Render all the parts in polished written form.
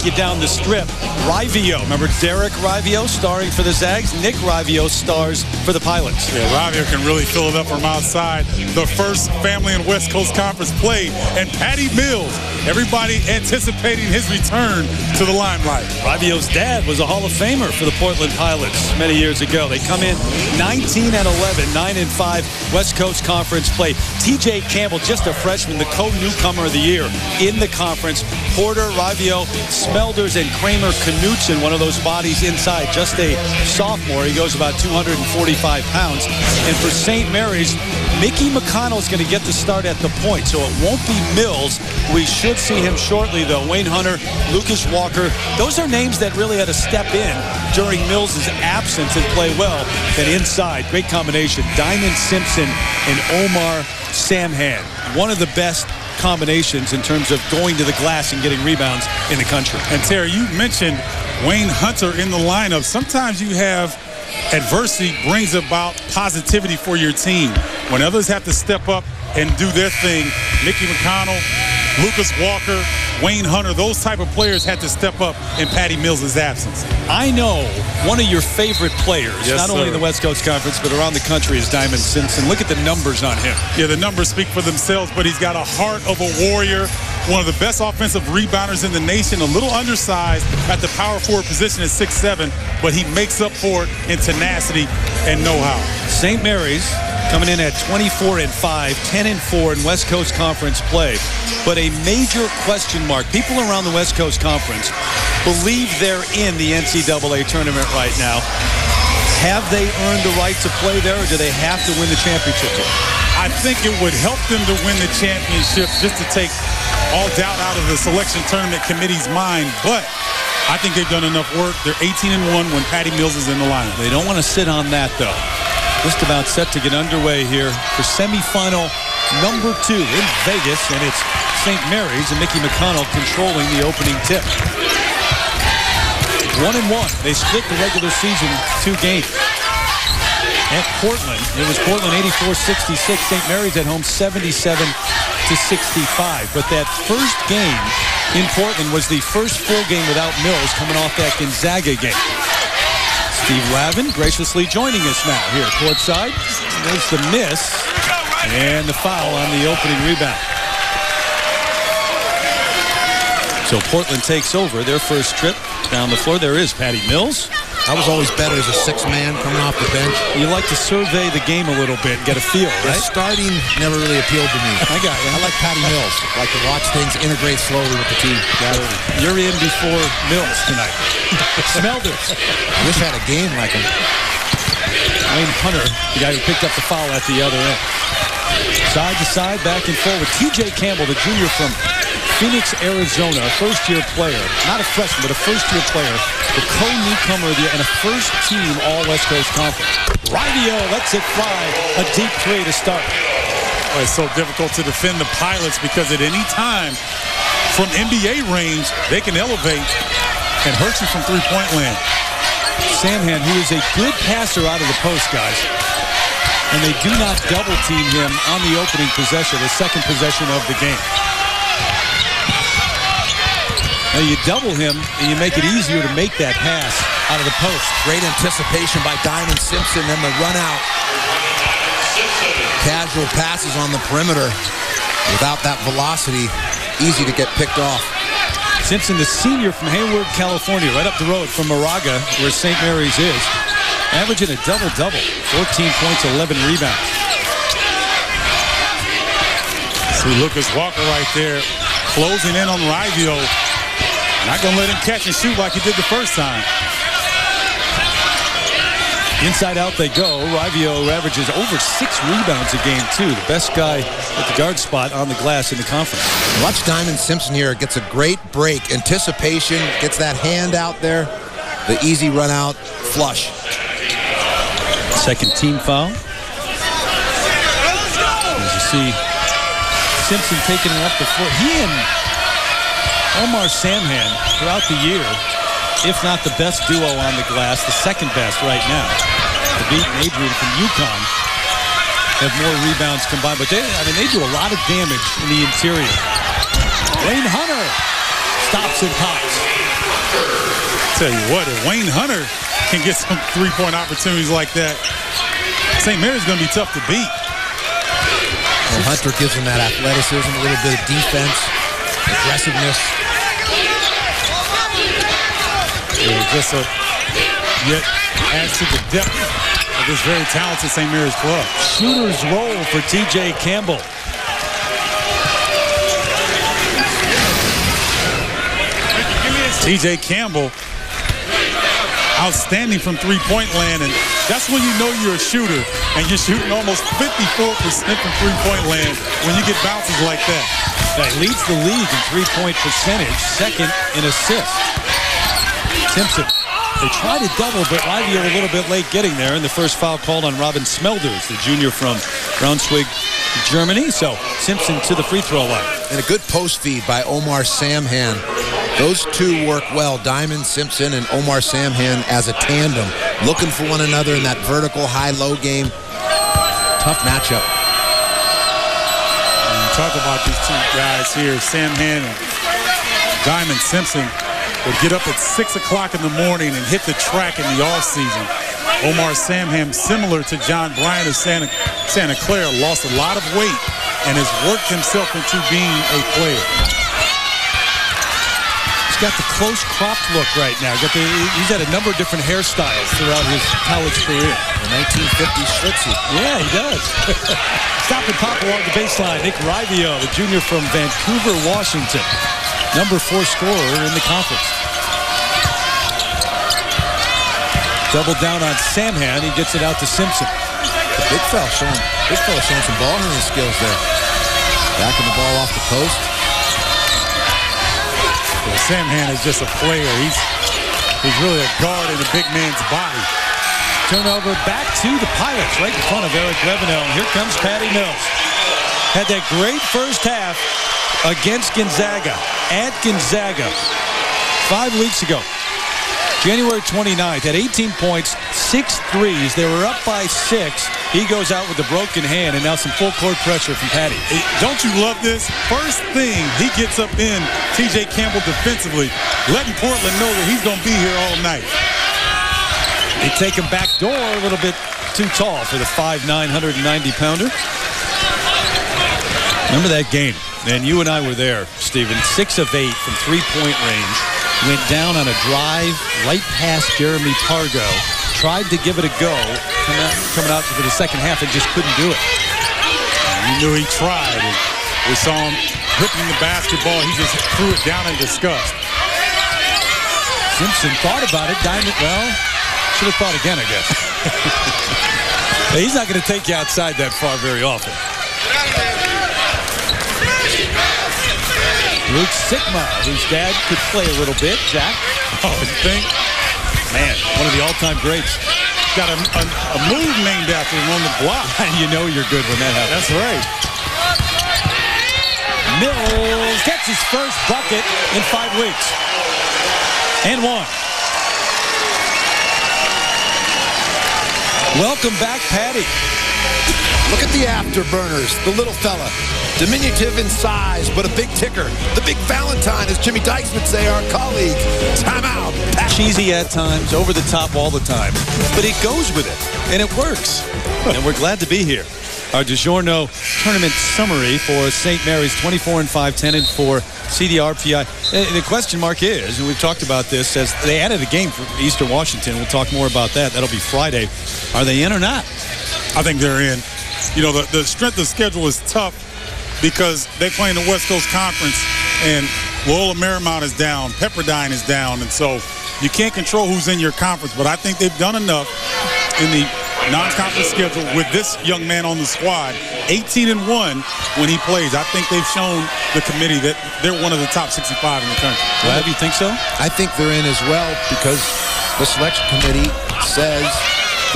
take you down the strip. Rivio, remember Derek Rivio starring for the Zags? Nick Rivio stars for the Pilots. Yeah, Rivio can really fill it up from outside. The first family in West Coast Conference play, and Patty Mills, everybody anticipating his return to the limelight. Rivio's dad was a Hall of Famer for the Portland Pilots many years ago. They come in 19-11, 9-5 West Coast Conference play. TJ Campbell, just a freshman, the co-newcomer of the year in the conference. Porter, Rivio, Smelders, and Kramer Knutson, one of those bodies inside, just a sophomore. He goes about 245 pounds. And for St. Mary's, Mickey McConnell's going to get the start at the point, so it won't be Mills. We should see him shortly, though. Wayne Hunter, Lucas Walker, those are names that really had to step in during Mills' absence and play well. Then inside, great combination, Diamond Simpson and Omar Samhan. One of the best combinations in terms of going to the glass and getting rebounds in the country. And Terry, you mentioned Wayne Hunter in the lineup. Sometimes you have adversity brings about positivity for your team. When others have to step up and do their thing, Mickey McConnell, Lucas Walker, Wayne Hunter, those type of players had to step up in Patty Mills' absence. I know one of your favorite players, yes, not only in the West Coast Conference, but around the country, is Diamond Simpson. Look at the numbers on him. Yeah, the numbers speak for themselves, but he's got a heart of a warrior, one of the best offensive rebounders in the nation, a little undersized at the power forward position at 6'7", but he makes up for it in tenacity and know-how. St. Mary's coming in at 24-5, 10-4 in West Coast Conference play. But a major question mark. People around the West Coast Conference believe they're in the NCAA tournament right now. Have they earned the right to play there, or do they have to win the championship game? I think it would help them to win the championship just to take all doubt out of the selection tournament committee's mind. But I think they've done enough work. They're 18-1 when Patty Mills is in the lineup. They don't want to sit on that, though. Just about set to get underway here for semifinal number 2 in Vegas, and it's St. Mary's and Mickey McConnell controlling the opening tip. 1-1. They split the regular season 2 games. At Portland, it was Portland 84-66. St. Mary's at home 77-65. But that first game in Portland was the first full game without Mills, coming off that Gonzaga game. Steve Lavin graciously joining us now here courtside. There's the miss and the foul on the opening rebound. So Portland takes over their first trip down the floor. There is Patty Mills. I was always better as a 6th man coming off the bench. You like to survey the game a little bit and get a feel, right? The starting never really appealed to me. I got you. I like Patty Mills. I like to watch things integrate slowly with the team. You're in before Mills tonight. Smelders. Wish I had a game like him. Wayne Hunter, the guy who picked up the foul at the other end. Side to side, back and forward. TJ Campbell, the junior from Phoenix, Arizona, a first-year player, not a freshman, but a first-year player, the co-newcomer of the year, and a first-team All-West Coast Conference. Rivio lets it fly, a deep 3 to start. Well, it's so difficult to defend the Pilots because at any time from NBA range, they can elevate and hurt you from three-point land. Samhan, who is a good passer out of the post, guys, and they do not double-team him on the opening possession, the second possession of the game. Now you double him, and you make it easier to make that pass out of the post. Great anticipation by Diamond Simpson, then the run out. Casual passes on the perimeter. Without that velocity, easy to get picked off. Simpson, the senior from Hayward, California, right up the road from Moraga, where St. Mary's is, averaging a double-double, 14 points, 11 rebounds. See Lucas Walker right there, closing in on Rivio. Not going to let him catch and shoot like he did the first time. Inside out they go. Rivio averages over 6 rebounds a game, too. The best guy at the guard spot on the glass in the conference. Watch Diamond Simpson here. Gets a great break. Anticipation. Gets that hand out there. The easy run out. Flush. Second team foul. As you see, Simpson taking it up the floor. He and Omar Samhan throughout the year, if not the best duo on the glass, the second best right now. The Beat and Adrian from UConn have more rebounds combined, but they do a lot of damage in the interior. Wayne Hunter stops and pops. Tell you what, if Wayne Hunter can get some three-point opportunities like that, St. Mary's going to be tough to beat. Well, Hunter gives him that athleticism, a little bit of defense, aggressiveness. Yet adds to the depth of this very talented St. Mary's club. Shooter's roll for T.J. Campbell. T.J. Campbell, outstanding from three-point land, and that's when you know you're a shooter, and you're shooting almost 54% from three-point land when you get bounces like that. That leads the league in three-point percentage, second in assists. Simpson, they tried to double, but Livio a little bit late getting there, and the first foul called on Robin Smelders, the junior from Braunschweig, Germany. So Simpson to the free throw line. And a good post feed by Omar Samhan. Those two work well, Diamond Simpson and Omar Samhan as a tandem, looking for one another in that vertical high-low game. Tough matchup. And talk about these two guys here, Samhan and Diamond Simpson, would get up at 6 o'clock in the morning and hit the track in the offseason. Omar Samhan, similar to John Bryant of Santa Clara, lost a lot of weight and has worked himself into being a player. He's got the close cropped look right now. He's had a number of different hairstyles throughout his college career. The 1950s Schlitzky. Yeah, he does. Stop and pop along the baseline. Nick Rivio, the junior from Vancouver, Washington. Number 4 scorer in the conference. Double down on Samhan. He gets it out to Simpson. The big fella showing some ball handling skills there. Backing the ball off the post. Well, Samhan is just a player. He's really a guard in a big man's body. Turnover back to the Pilots, right in front of Eric Revenell. And here comes Patty Mills. Had that great first half against Gonzaga, at Gonzaga, 5 weeks ago. January 29th, had 18 points, 6 threes. They were up by 6. He goes out with a broken hand, and now some full court pressure from Patty. Hey, don't you love this? First thing, he gets up in T.J. Campbell defensively, letting Portland know that he's going to be here all night. They take him back door a little bit too tall for the 5'9", 190-pounder. Remember that game? And you and I were there, Stephen. 6 of 8 from three-point range. Went down on a drive right past Jeremy Pargo. Tried to give it a go. Coming out for the second half and just couldn't do it. You knew he tried. And we saw him gripping the basketball. He just threw it down in disgust. Simpson thought about it. Diamond, well, should have thought again, I guess. He's not going to take you outside that far very often. Luke Sigma, whose dad could play a little bit. Jack. Oh, you think? Man, one of the all-time greats. Got a move named after him on the block. And you know you're good when that happens. That's right. Mills gets his first bucket in 5 weeks. And 1. Welcome back, Patty. Look at the afterburners, the little fella. Diminutive in size, but a big ticker. The big Valentine, as Jimmy Dykes would say, our colleague. Timeout. Cheesy at times, over the top all the time. But he goes with it, and it works. And we're glad to be here. Our DiGiorno tournament summary for St. Mary's, 24-5, 10-4, CDRPI. The question mark is, and we've talked about this, as they added a game for Eastern Washington. We'll talk more about that. That'll be Friday. Are they in or not? I think they're in. You know, the strength of schedule is tough because they play in the West Coast Conference, and Loyola Marymount is down, Pepperdine is down, and so you can't control who's in your conference. But I think they've done enough in the non-conference schedule with this young man on the squad, 18-1 when he plays. I think they've shown the committee that they're one of the top 65 in the country. Glad you think so? I think they're in as well because the selection committee says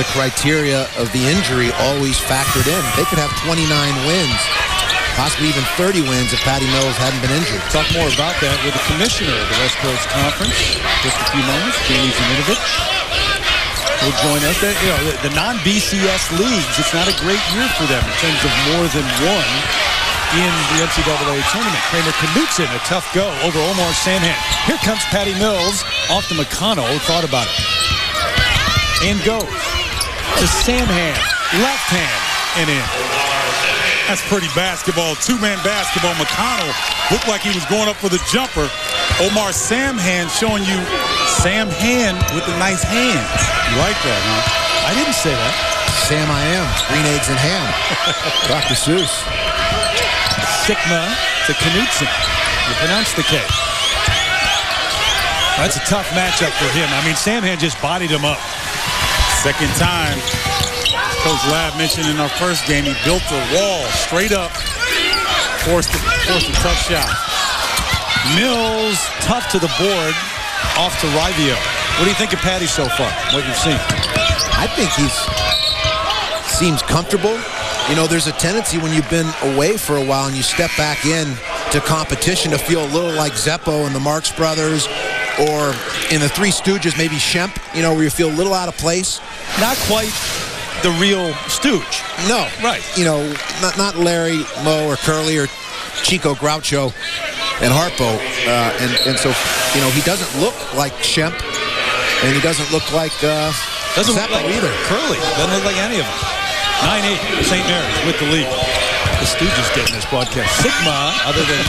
the criteria of the injury always factored in. They could have 29 wins, possibly even 30 wins if Patty Mills hadn't been injured. Talk more about that with the commissioner of the West Coast Conference. Just a few moments, Jamie Zaminovich will join us. The non-BCS leagues, it's not a great year for them in terms of more than one in the NCAA tournament. Kramer Knutson, a tough go over Omar Samhan. Here comes Patty Mills off to McConnell, who thought about it. And goes to Samhan, left hand, and in. That's pretty basketball. Two-man basketball. McConnell looked like he was going up for the jumper. Omar Samhan showing you Sam Hand with the nice hands. You like that, huh? I didn't say that. Sam I am. Green eggs and ham. Dr. Seuss. Sigma to Knutson. You pronounce the K. That's a tough matchup for him. I mean, Samhan just bodied him up. Second time. Coach Lab mentioned in our first game, he built a wall straight up, forced a tough shot. Mills, tough to the board, off to Rivio. What do you think of Patty so far, what you've seen? I think seems comfortable. You know, there's a tendency when you've been away for a while and you step back in to competition to feel a little like Zeppo and the Marx Brothers, or in the Three Stooges, maybe Shemp, you know, where you feel a little out of place. Not quite the real Stooge. No. Right. You know, not Larry, Moe, or Curly, or Chico Groucho and Harpo. And so, you know, he doesn't look like Shemp, and he doesn't look like doesn't Zeppo look like either. Curly. Doesn't look like any of them. 9-8, St. Mary's with the lead. The Stooges getting this broadcast. Sigma, other than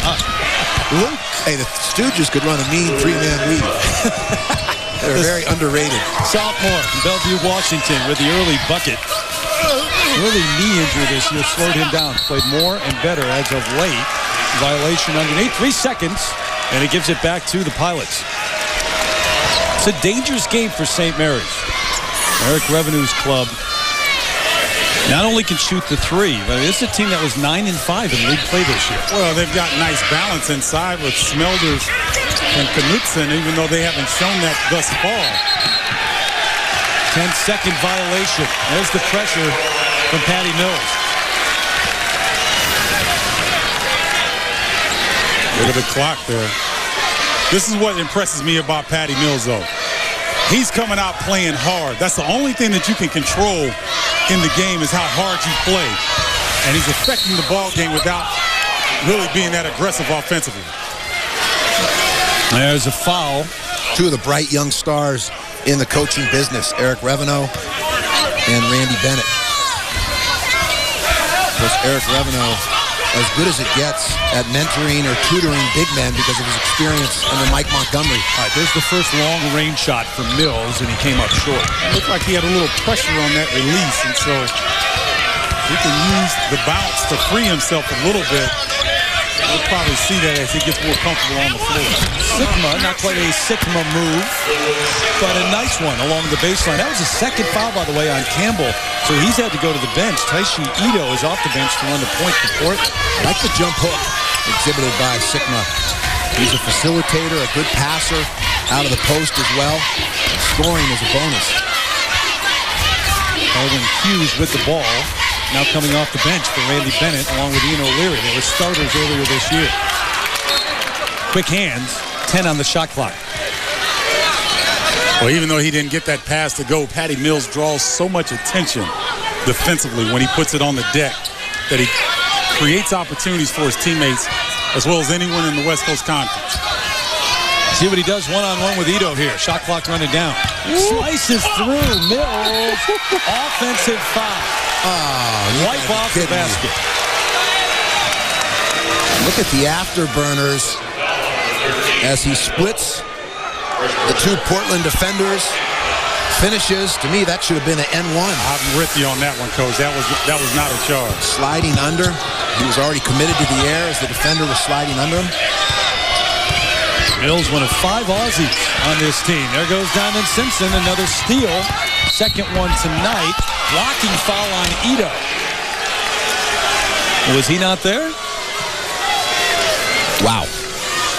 Luke. Hey, the Stooges could run a mean three-man league. They're very underrated. Sophomore from Bellevue, Washington with the early bucket. Early knee injury this year slowed him down. Played more and better as of late. Violation underneath. 3 seconds, and it gives it back to the Pilots. It's a dangerous game for St. Mary's. Eric Revenue's club not only can shoot the three, but it's a team that was 9-5 in league play this year. Well, they've got nice balance inside with Smelders and Knutson, even though they haven't shown that thus far. 10-second violation. There's the pressure from Patty Mills. Look at the clock there. This is what impresses me about Patty Mills, though. He's coming out playing hard. That's the only thing that you can control in the game is how hard you play. And he's affecting the ball game without really being that aggressive offensively. There's a foul. Two of the bright young stars in the coaching business, Eric Reveneau and Randy Bennett. Of course, Eric Reveneau, as good as it gets at mentoring or tutoring big men because of his experience under Mike Montgomery. All right, there's the first long-range shot from Mills, and he came up short. It looked like he had a little pressure on that release, and so he can use the bounce to free himself a little bit. We'll probably see that as he gets more comfortable on the floor. Sigma, not quite a Sigma move, but a nice one along the baseline. That was a second foul, by the way, on Campbell, so he's had to go to the bench. Taishi Ito is off the bench to run the point for Portland. Like the jump hook exhibited by Sigma. He's a facilitator, a good passer out of the post as well. Scoring is a bonus. Calvin Hughes with the ball. Now coming off the bench for Randy Bennett along with Ian O'Leary. They were starters earlier this year. Quick hands, 10 on the shot clock. Well, even though he didn't get that pass to go, Patty Mills draws so much attention defensively when he puts it on the deck that he creates opportunities for his teammates as well as anyone in the West Coast Conference. See what he does one-on-one with Ito here. Shot clock running down. Slices through. Mills. Offensive foul. Wipe off the basket. Look at the afterburners as he splits the two Portland defenders. Finishes. To me, that should have been an N1. I'm with you on that one, Coach. That was not a charge. Sliding under. He was already committed to the air as the defender was sliding under him. Mills, one of 5 Aussies on this team. There goes Diamond Simpson, another steal. Second one tonight. Blocking foul on Ito. Was he not there? Wow.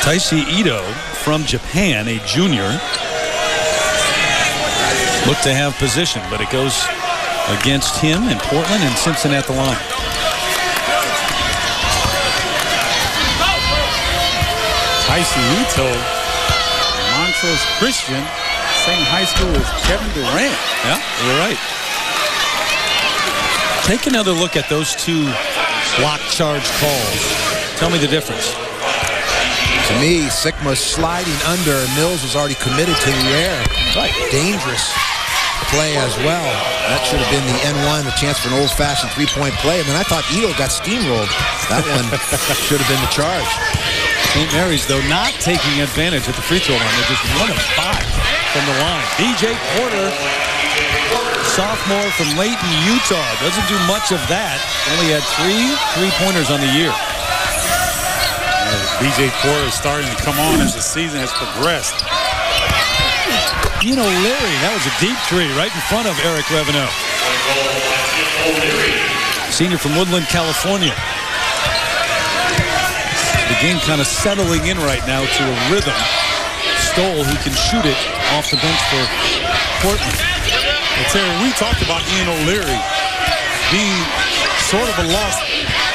Taishi Ito from Japan, a junior. Looked to have position, but it goes against him in Portland and Simpson at the line. Taishi Ito, Montrose Christian, same high school as Kevin Durant. Yeah, you're right. Take another look at those two block charge calls. Tell me the difference. To me, Sikma's sliding under. Mills was already committed to the air. Right. Dangerous play as well. That should have been the N1, a chance for an old-fashioned three-point play. And then I thought Ito got steamrolled. That one should have been the charge. St. Mary's, though, not taking advantage at the free throw line. They're just 1 of 5 from the line. DJ Porter, sophomore from Layton, Utah. Doesn't do much of that. Only had 3 3-pointers on the year. DJ Porter is starting to come on as the season has progressed. Larry, that was a deep three right in front of Eric Reveneau. Senior from Woodland, California. The game kind of settling in right now to a rhythm. Stoll, who can shoot it off the bench for Portland. Well, Terry, we talked about Ian O'Leary being sort of a lost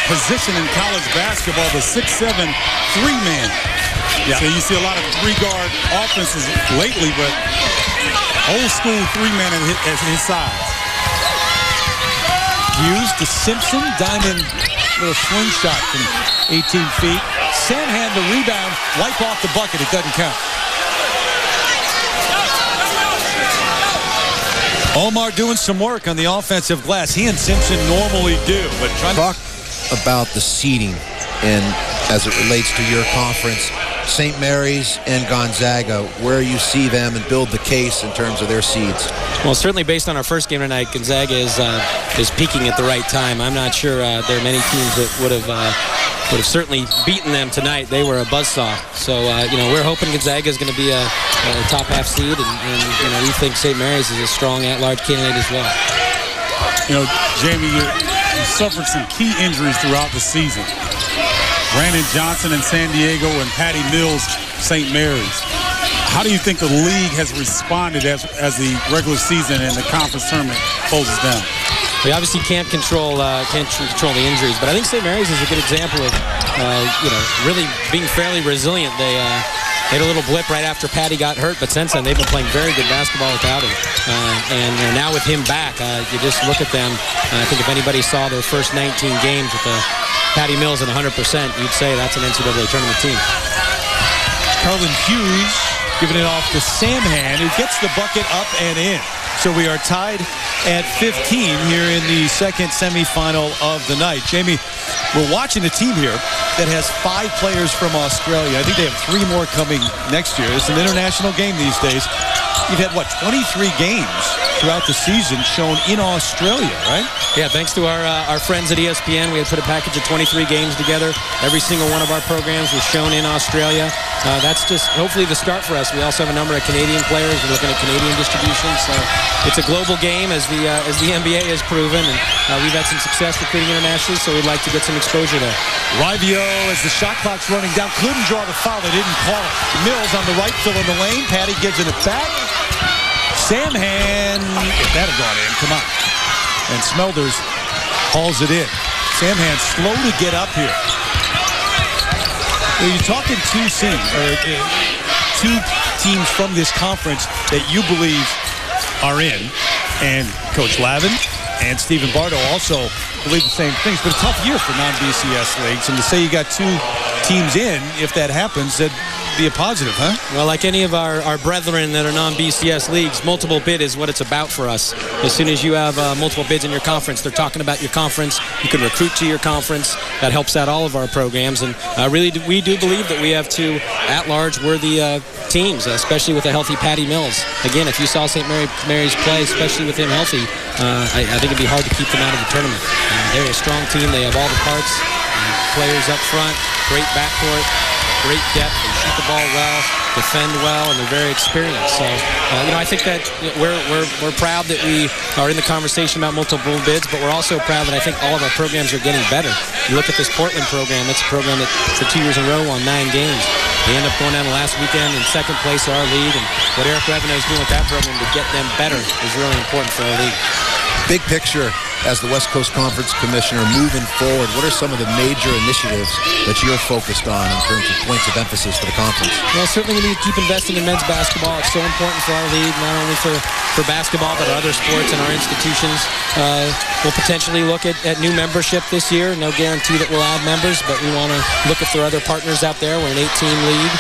position in college basketball, the 6'7" 3-man. Yeah. So you see a lot of 3-guard offenses lately, but old school 3-man at his size. Hughes to Simpson, diamond little slingshot from 18 feet. Samhan the rebound, wipe off the bucket, it doesn't count. Omar doing some work on the offensive glass. He and Simpson normally do, but trying to talk about the seeding and as it relates to your conference, St. Mary's and Gonzaga, where you see them and build the case in terms of their seeds. Well, certainly based on our first game tonight, Gonzaga is peaking at the right time. I'm not sure there are many teams that would have certainly beaten them tonight. They were a buzzsaw. So, we're hoping Gonzaga is going to be a top half seed, and we think St. Mary's is a strong at-large candidate as well. Jamie, you suffered some key injuries throughout the season. Brandon Johnson in San Diego and Patty Mills, St. Mary's. How do you think the league has responded as the regular season and the conference tournament closes down? We obviously can't control the injuries, but I think St. Mary's is a good example of really being fairly resilient. They had a little blip right after Patty got hurt, but since then they've been playing very good basketball without him. And now with him back, you just look at them. I think if anybody saw their first 19 games with Patty Mills at 100%, you'd say that's an NCAA tournament team. Carlin Hughes giving it off to Samhan, who gets the bucket up and in. So we are tied at 15 here in the second semifinal of the night. Jamie, we're watching a team here that has 5 players from Australia. I think they have 3 more coming next year. It's an international game these days. You've had, 23 games throughout the season shown in Australia, right? Yeah, thanks to our friends at ESPN, we had put a package of 23 games together. Every single one of our programs was shown in Australia. That's just hopefully the start for us. We also have a number of Canadian players. We're looking at Canadian distribution. So it's a global game, as the NBA has proven. And we've had some success recruiting internationally, so we'd like to get some exposure there. Rivio, as the shot clock's running down, couldn't draw the foul. They didn't call it. Mills on the right, filling the lane. Patty gives it back. Samhan, if that had gone in, come on. And Smelders hauls it in. Samhan slow to get up here. You're talking 2 teams from this conference that you believe are in. And Coach Lavin and Stephen Bardo also believe the same things. But a tough year for non-BCS leagues. And to say you got 2 teams in, if that happens, that'd be a positive, huh? Well, like any of our brethren that are non-BCS leagues, multiple bid is what it's about for us. As soon as you have multiple bids in your conference, they're talking about your conference. You can recruit to your conference. That helps out all of our programs. And we do believe that we have 2 at-large worthy teams, especially with a healthy Patty Mills. Again, if you saw St. Mary's play, especially with him healthy, I think it'd be hard to keep them out of the tournament. They're a strong team. They have all the parts, players up front, great backcourt, great depth. They shoot the ball well, defend well, and they're very experienced. So, I think that we're proud that we are in the conversation about multiple bids, but we're also proud that I think all of our programs are getting better. You look at this Portland program, it's a program that for 2 years in a row won 9 games. They end up going down the last weekend in second place of our league, and what Eric Reveneau is doing with that program to get them better is really important for our league. Big picture, as the West Coast Conference Commissioner, moving forward, what are some of the major initiatives that you're focused on in terms of points of emphasis for the conference? Well, certainly we need to keep investing in men's basketball. It's so important for our league, not only for basketball, but other sports and our institutions. We'll potentially look at new membership this year. No guarantee that we'll add members, but we want to look if there are other partners out there. We're an 8-team league.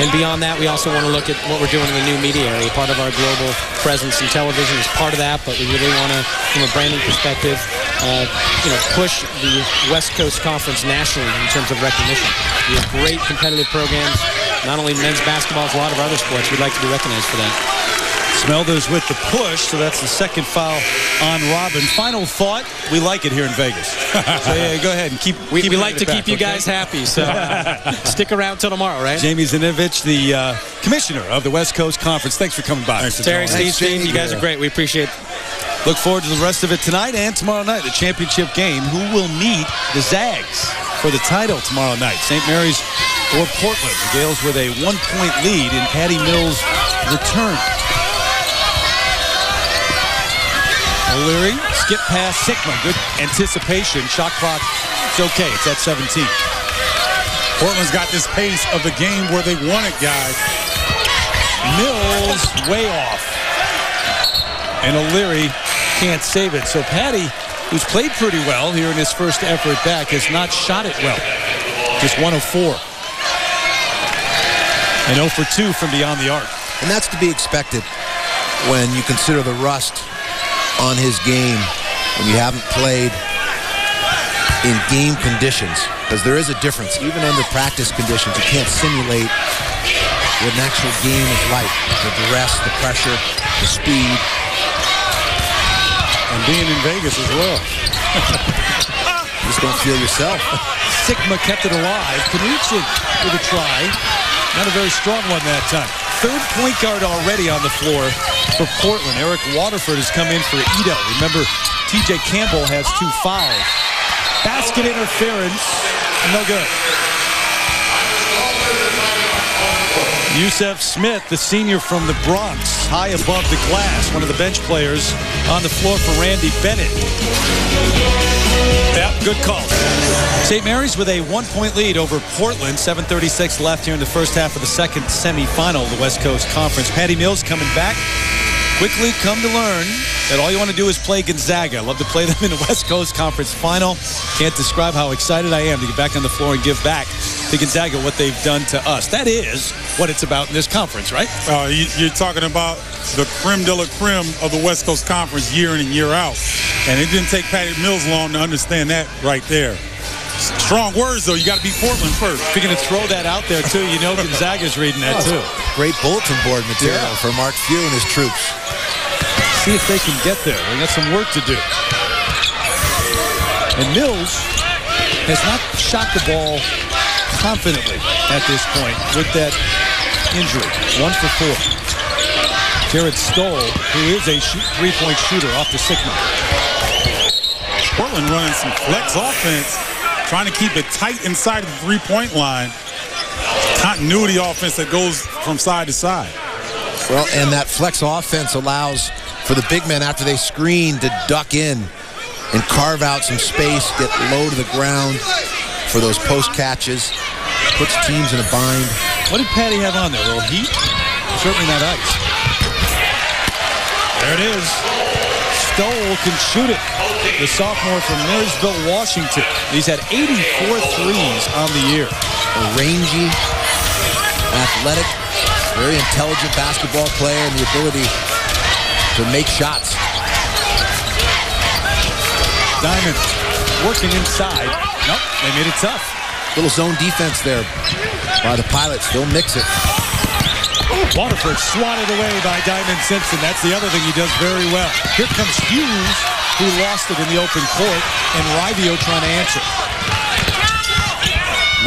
And beyond that, we also want to look at what we're doing in the new media area. Part of our global presence in television is part of that, but we really want to, from a branding perspective, push the West Coast Conference nationally in terms of recognition. We have great competitive programs, not only men's basketball, but a lot of other sports. We'd like to be recognized for that. Smelders with the push, so that's the second foul on Robin. Final thought, we like it here in Vegas. So yeah, go ahead and keep we like to keep you guys happy, so stick around till tomorrow, right? Jamie Zinovich, the commissioner of the West Coast Conference. Thanks for coming by. Terry, Steve, you guys are great. We appreciate it. Look forward to the rest of it tonight and tomorrow night, the championship game. Who will meet the Zags for the title tomorrow night? St. Mary's or Portland. The Gales with a 1-point lead in Patty Mills' return. O'Leary, skip past Sigma. Good anticipation. Shot clock, it's okay. It's at 17. Portland's got this pace of the game where they want it, guys. Mills way off. And O'Leary can't save it. So Patty, who's played pretty well here in his first effort back, has not shot it well. Just 1 of 4. And 0 for 2 from beyond the arc. And that's to be expected when you consider the rust on his game when you haven't played in game conditions, because there is a difference. Even under practice conditions, you can't simulate what an actual game is like. The duress, the pressure, the speed. And being in Vegas as well. You just don't feel yourself. Sigma kept it alive. Knutson with a try. Not a very strong one that time. Third point guard already on the floor for Portland. Eric Waterford has come in for Ito. Remember, TJ Campbell has 2 fouls. Basket interference. No good. Yusef Smith, the senior from the Bronx, high above the glass. One of the bench players on the floor for Randy Bennett. Yep, good call. St. Mary's with a 1-point lead over Portland. 7:36 left here in the first half of the second semifinal of the West Coast Conference. Patty Mills coming back. Quickly come to learn that all you want to do is play Gonzaga. I love to play them in the West Coast Conference final. Can't describe how excited I am to get back on the floor and give back to Gonzaga what they've done to us. That is what it's about in this conference, right? You're talking about the creme de la creme of the West Coast Conference year in and year out. And it didn't take Patty Mills long to understand that right there. Strong words, though. You got to beat Portland first. If you're going to throw that out there, too, you know Gonzaga's reading that, too. Great bulletin board material for Mark Few and his troops. See if they can get there. They got some work to do. And Mills has not shot the ball confidently at this point with that injury. 1 for 4. Jared Stoll, who is a three-point shooter off the Sigma. Portland running some flex offense, trying to keep it tight inside of the three-point line. Continuity offense that goes from side to side. Well, and that flex offense allows for the big men after they screen to duck in and carve out some space, get low to the ground for those post catches, puts teams in a bind. What did Patty have on there? A little heat? Certainly not ice. There it is. Stoll can shoot it. The sophomore from Marysville, Washington. He's had 84 threes on the year. A rangy, athletic, very intelligent basketball player and the ability to make shots. Diamond working inside. Nope, they made it tough. Little zone defense there by the Pilots. They'll mix it. Waterford swatted away by Diamond Simpson. That's the other thing he does very well. Here comes Hughes, who lost it in the open court, and Rivio trying to answer.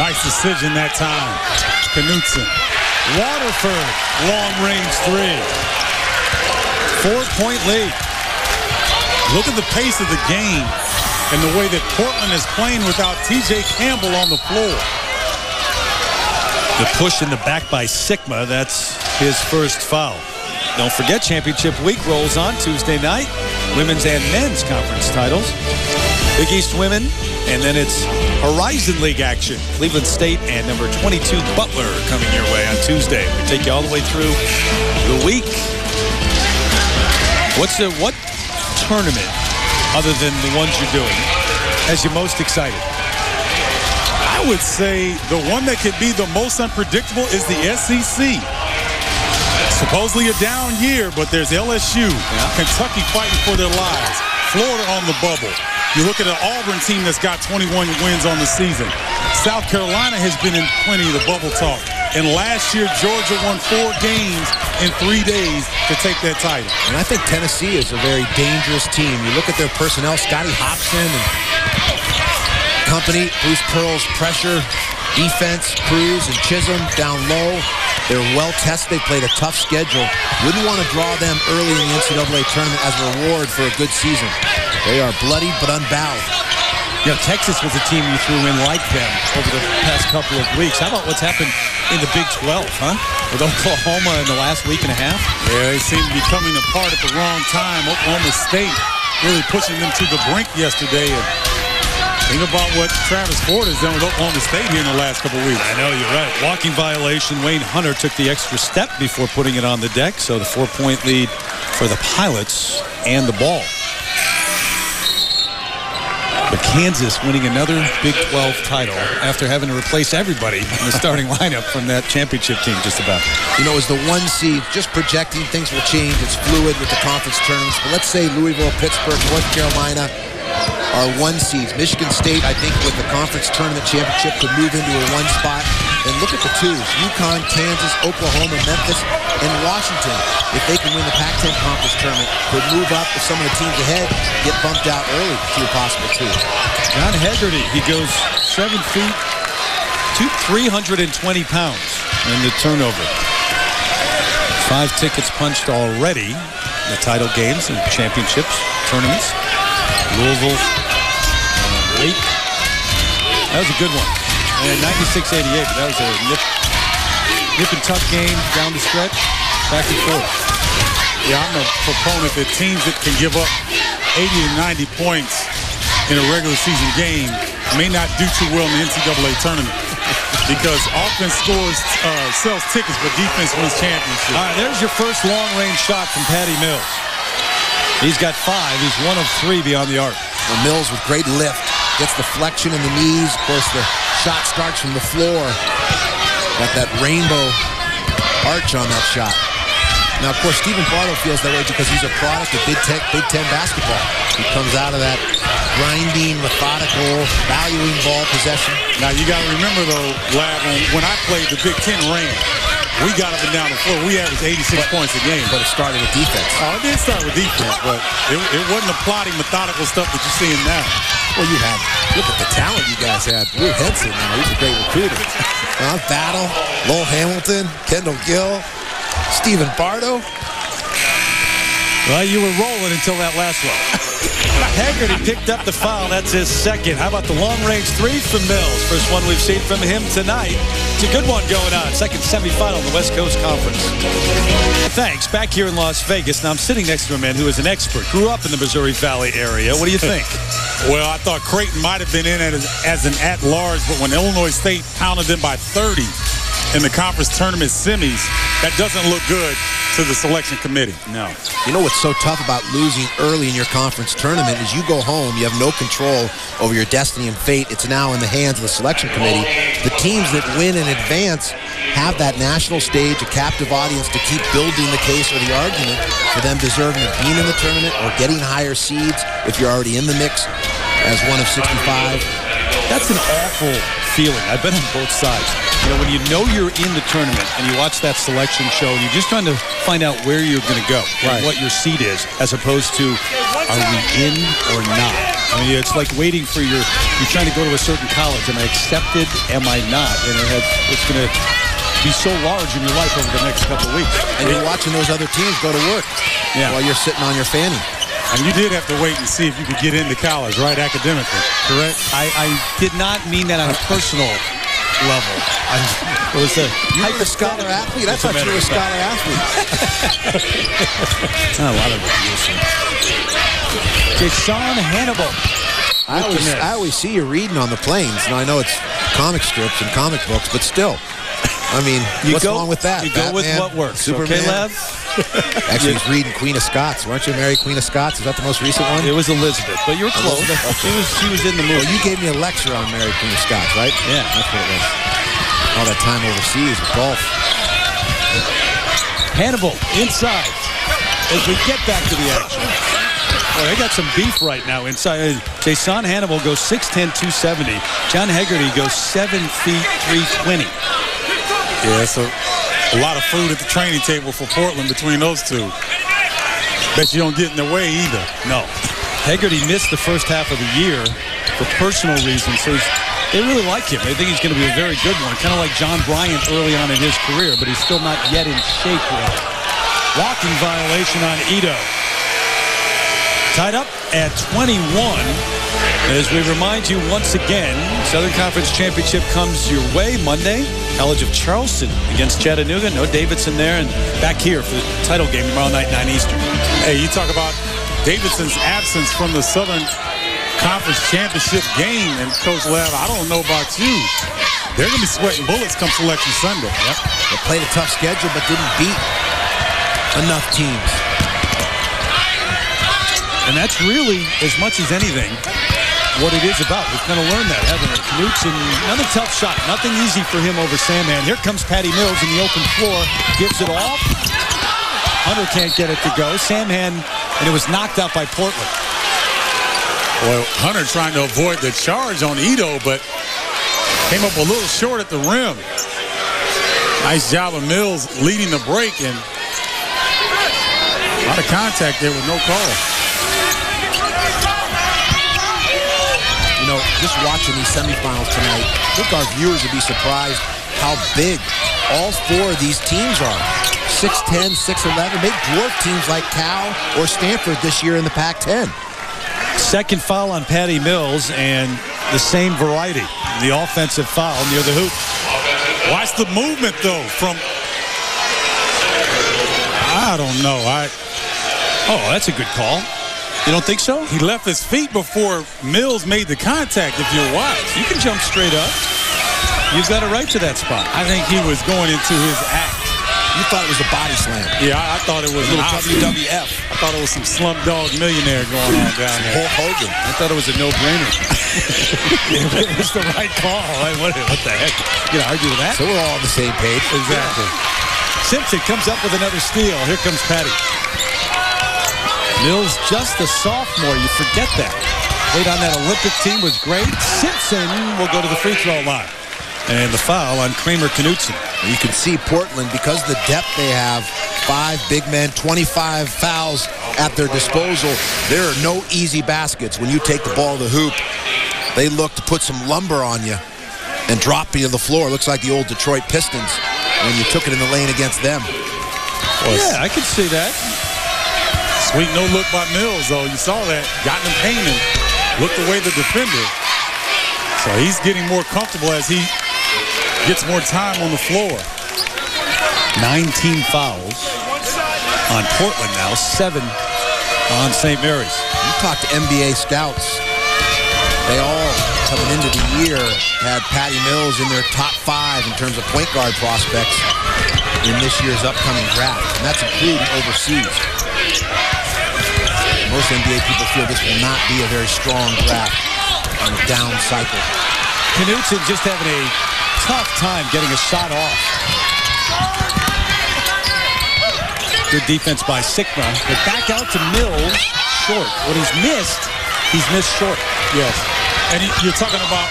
Nice decision that time. Knutson. Waterford, long-range 3. 4-point lead. Look at the pace of the game and the way that Portland is playing without TJ Campbell on the floor. The push in the back by Sigma. That's his first foul. Don't forget, championship week rolls on Tuesday night. women's and men's conference titles. Big East women, and then it's Horizon League action. Cleveland State and number 22 Butler coming your way on Tuesday. We take you all the way through the week. What tournament, other than the ones you're doing, has you most excited? I would say the one that could be the most unpredictable is the SEC. Supposedly a down year, but there's LSU, Kentucky fighting for their lives, Florida on the bubble. You look at an Auburn team that's got 21 wins on the season. South Carolina has been in plenty of the bubble talk. And last year, Georgia won 4 games in 3 days to take that title. And I think Tennessee is a very dangerous team. You look at their personnel, Scotty Hopson and company, Bruce Pearl's pressure, defense, Cruz and Chisholm down low. They're well-tested. They played a tough schedule. Wouldn't want to draw them early in the NCAA tournament as a reward for a good season. They are bloodied but unbowed. You know, Texas was a team you threw in like them over the past couple of weeks. How about what's happened in the Big 12, huh? With Oklahoma in the last week and a half? Yeah, they seem to be coming apart at the wrong time. Oklahoma State really pushing them to the brink yesterday. And think about what Travis Ford has done with Oklahoma State here in the last couple of weeks. I know, you're right. Walking violation. Wayne Hunter took the extra step before putting it on the deck. So the 4-point lead for the Pilots and the ball. But Kansas winning another Big 12 title after having to replace everybody in the starting lineup from that championship team just about. You know, as the 1 seed, just projecting things will change. It's fluid with the conference tournaments. But let's say Louisville, Pittsburgh, North Carolina are 1 seeds. Michigan State, I think, with the conference tournament championship could move into a 1 spot. And look at the 2s. UConn, Kansas, Oklahoma, Memphis, and Washington. If they can win the Pac-10 conference tournament, could move up. If some of the teams ahead get bumped out early to a possible 2. John Hegarty, he goes 7 feet, 320 pounds in the turnover. 5 tickets punched already. The title games and championships, tournaments. Louisville, Lake. That was a good one. And 96-88, but that was a nip and tuck game down the stretch, back and forth. Yeah, I'm a proponent that teams that can give up 80 to 90 points in a regular season game may not do too well in the NCAA tournament because offense sells tickets, but defense wins championships. All right, there's your first long-range shot from Patty Mills. He's got 5. He's 1 of 3 beyond the arc. Well, Mills with great lift. Gets the flexion in the knees. Of course, the shot starts from the floor. Got that rainbow arch on that shot. Now, of course, Stephen Bardo feels that way because he's a product of Big Ten basketball. He comes out of that grinding, methodical, valuing ball possession. Now, you got to remember, though, Lab, when I played the Big Ten ran, we got up and down the floor. We averaged 86 points a game. But it started with defense. Oh, it did start with defense, but it wasn't the plotting, methodical stuff that you're seeing now. Well, look at the talent you guys had. Will Henson now, he's a great recruiter. Battle, Lowell Hamilton, Kendall Gill, Stephen Bardo. Well, you were rolling until that last one. Hegarty picked up the foul. That's his second. How about the long-range 3 from Mills? First one we've seen from him tonight. It's a good one going on. Second semifinal in the West Coast Conference. Thanks. Back here in Las Vegas. Now I'm sitting next to a man who is an expert. Grew up in the Missouri Valley area. What do you think? Well, I thought Creighton might have been in as an at-large, but when Illinois State pounded them by 30 in the conference tournament semis, that doesn't look good to the selection committee. No. You know what's so tough about losing early in your conference tournament is you go home, you have no control over your destiny and fate. It's now in the hands of the selection committee. The teams that win in advance have that national stage, a captive audience to keep building the case or the argument for them deserving of being in the tournament or getting higher seeds if you're already in the mix as one of 65. That's an awful feeling. I've been on both sides. You know, when you know you're in the tournament and you watch that selection show, and you're just trying to find out where you're going to go and what your seat is, as opposed to, are we in or not? I mean, it's like waiting for you're trying to go to a certain college. Am I accepted? Am I not? And it's going to be so large in your life over the next couple of weeks. And you're watching those other teams go to work while you're sitting on your fanny. And you did have to wait and see if you could get into college, right, academically, correct? I did not mean that on a personal level. You were a scholar athlete? I thought you were a scholar athlete. A lot of abuse. Jason Hannibal. I always see you reading on the planes. Now, I know it's comic strips and comic books, but still. I mean, what's wrong with that? You go with what works. Superman? Okay, Lev? Actually, he's reading Queen of Scots. Weren't you married Queen of Scots? Is that the most recent one? It was Elizabeth, but you were close. She was in the movie. Well, you gave me a lecture on Mary Queen of Scots, right? Yeah. That's what it was. All that time overseas with golf. Hannibal inside as we get back to the action. Well, they got some beef right now inside. Jason Hannibal goes 6'10", 270. John Hegarty goes 7 feet, 320. Yeah, it's a lot of food at the training table for Portland between those two. Bet you don't get in their way either. No. Hegarty missed the first half of the year for personal reasons, so they really like him. They think he's going to be a very good one, kind of like John Bryant early on in his career, but he's still not yet in shape yet. Walking violation on Ito. Tied up at 21. As we remind you once again, Southern Conference Championship comes your way Monday. College of Charleston against Chattanooga. No Davidson there, and back here for the title game tomorrow night, 9 Eastern. Hey, you talk about Davidson's absence from the Southern Conference Championship game, and Coach Lev, I don't know about you. They're going to be sweating bullets come Selection Sunday. Yep. They played a tough schedule, but didn't beat enough teams. And that's really, as much as anything, what it is about. We've kind of learned that, haven't we? Knutson, another tough shot. Nothing easy for him over Samhan. Here comes Patty Mills in the open floor. Gives it off. Hunter can't get it to go. Samhan, and it was knocked out by Portland. Well, Hunter trying to avoid the charge on Ito, but came up a little short at the rim. Nice job of Mills leading the break, and a lot of contact there with no call. You know, just watching these semifinals tonight, I think our viewers would be surprised how big all four of these teams are. 6'10", 6'11", big dwarf teams like Cal or Stanford this year in the Pac-10. Second foul on Patty Mills, and the same variety. The offensive foul near the hoop. Watch the movement, though, from... I don't know. Oh, that's a good call. You don't think so? He left his feet before Mills made the contact, if you're wise. You can jump straight up. You've got a right to that spot. I think he was going into his act. You thought it was a body slam. Yeah, I thought it was a little WWF. I thought it was some Slumdog Millionaire going on down there. Hulk Hogan. I thought it was a no-brainer. It was the right call. What the heck? You gonna argue with that? So we're all on the same page. Exactly. Simpson comes up with another steal. Here comes Patty. Mills just a sophomore. You forget that. Played on that Olympic team, was great. Simpson will go to the free throw line. And the foul on Kramer Knutson. You can see Portland, because of the depth they have, 5 big men, 25 fouls at their disposal. There are no easy baskets when you take the ball to the hoop. They look to put some lumber on you and drop you to the floor. Looks like the old Detroit Pistons when you took it in the lane against them. Yeah, I could see that. Sweet no look by Mills, though. You saw that. Got in pain and looked away the defender. So he's getting more comfortable as he gets more time on the floor. 19 fouls on Portland now, 7 on St. Mary's. You talk to NBA scouts. They all, coming into the year, had Patty Mills in their top 5 in terms of point guard prospects in this year's upcoming draft. And that's including overseas. Most NBA people feel this will not be a very strong draft on a down cycle. Knutson just having a tough time getting a shot off. Good defense by Sikma. But back out to Mills, short. What he's missed short. Yes. And you're talking about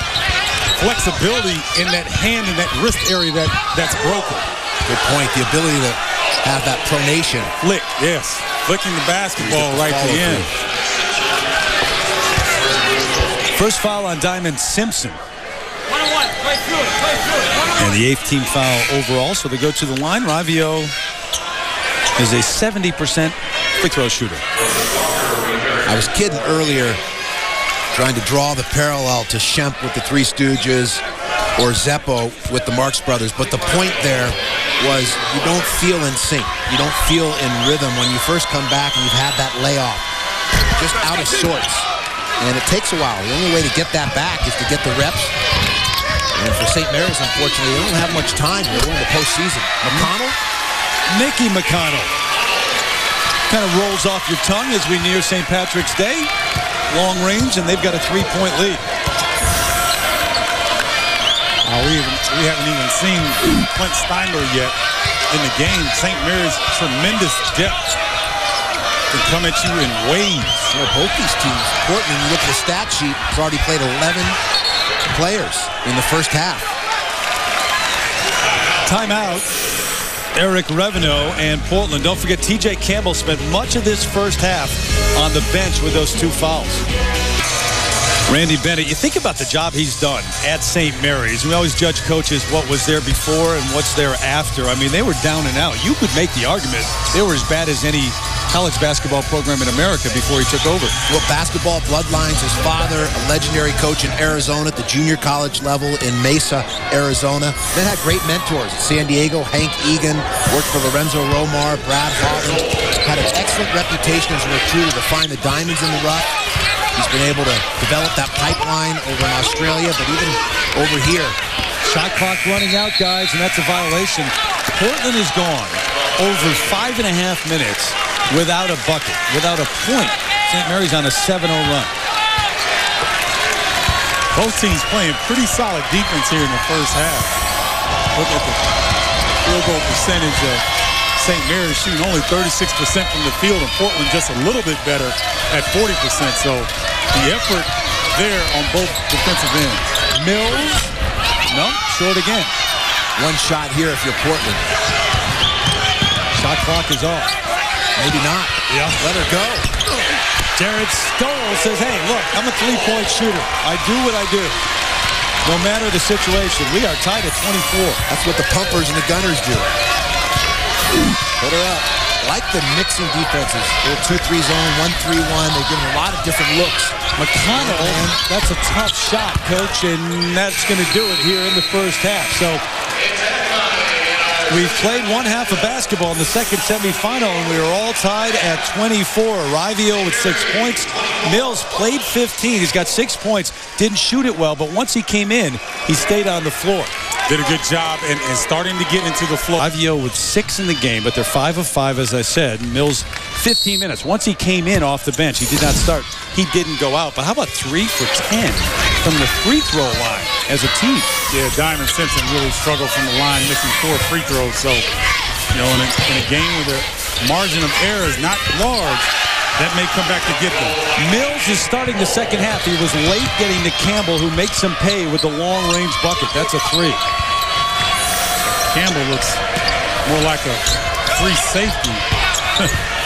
flexibility in that hand and that wrist area that's broken. Good point. The ability to have that pronation. Flick, yes. Flicking the basketball right to the end. First foul on Diamond Simpson. And the 8th team foul overall, so they go to the line. Ravio is a 70% free throw shooter. I was kidding earlier, trying to draw the parallel to Shemp with the Three Stooges or Zeppo with the Marx Brothers, but the point there was you don't feel in sync. You don't feel in rhythm when you first come back and you've had that layoff. just out of sorts. And it takes a while. The only way to get that back is to get the reps. And for St. Mary's, unfortunately, they don't have much time here. We're in the postseason. McConnell? Nicky McConnell. Kind of rolls off your tongue as we near St. Patrick's Day. Long range, and they've got a 3-point lead. We haven't even seen Clint Steinler yet in the game. St. Mary's tremendous depth can come at you in waves. Both these teams, Portland, you look at the stat sheet, has already played 11 players in the first half. Timeout. Eric Reveneau and Portland. Don't forget, TJ Campbell spent much of this first half on the bench with those 2 fouls. Randy Bennett, you think about the job he's done at St. Mary's. We always judge coaches what was there before and what's there after. I mean, they were down and out. You could make the argument they were as bad as any college basketball program in America before he took over. Well, basketball bloodlines, his father, a legendary coach in Arizona at the junior college level in Mesa, Arizona. Then had great mentors at San Diego. Hank Egan, worked for Lorenzo Romar, Brad Hawkins. Had an excellent reputation as a recruiter to find the diamonds in the rough. He's been able to develop that pipeline over in Australia, but even over here. Shot clock running out, guys, and that's a violation. Portland is gone over 5.5 minutes without a bucket, without a point. St. Mary's on a 7-0 run. Both teams playing pretty solid defense here in the first half. Look at the field goal percentage of St. Mary's shooting only 36% from the field, and Portland just a little bit better at 40%. So the effort there on both defensive ends. Mills, no, short again. One shot here if you're Portland. Shot clock is off. Maybe not. Yeah. Let her go. Jared Stoll says, hey, look, I'm a 3-point shooter. I do what I do. No matter the situation. We are tied at 24. That's what the pumpers and the gunners do. Put her up. Like the mixing defenses. Little 2-3 zone, 1-3-1. They've given a lot of different looks. McConnell, that's a tough shot, Coach, and that's going to do it here in the first half. So we've played one half of basketball in the second semifinal, and we are all tied at 24. Rivio with 6 points. Mills played 15. He's got 6 points. Didn't shoot it well, but once he came in, he stayed on the floor. Did a good job and starting to get into the flow. Rivio with 6 in the game, but they're 5 of 5, as I said. Mills, 15 minutes. Once he came in off the bench, he did not start. He didn't go out. But how about 3 for 10 from the free throw line as a team? Yeah, Diamond Simpson really struggled from the line, missing 4 free throws. So, you know, in a game where the margin of error is not large, that may come back to get them. Mills is starting the second half. He was late getting to Campbell, who makes him pay with the long-range bucket. That's a 3. Campbell looks more like a free safety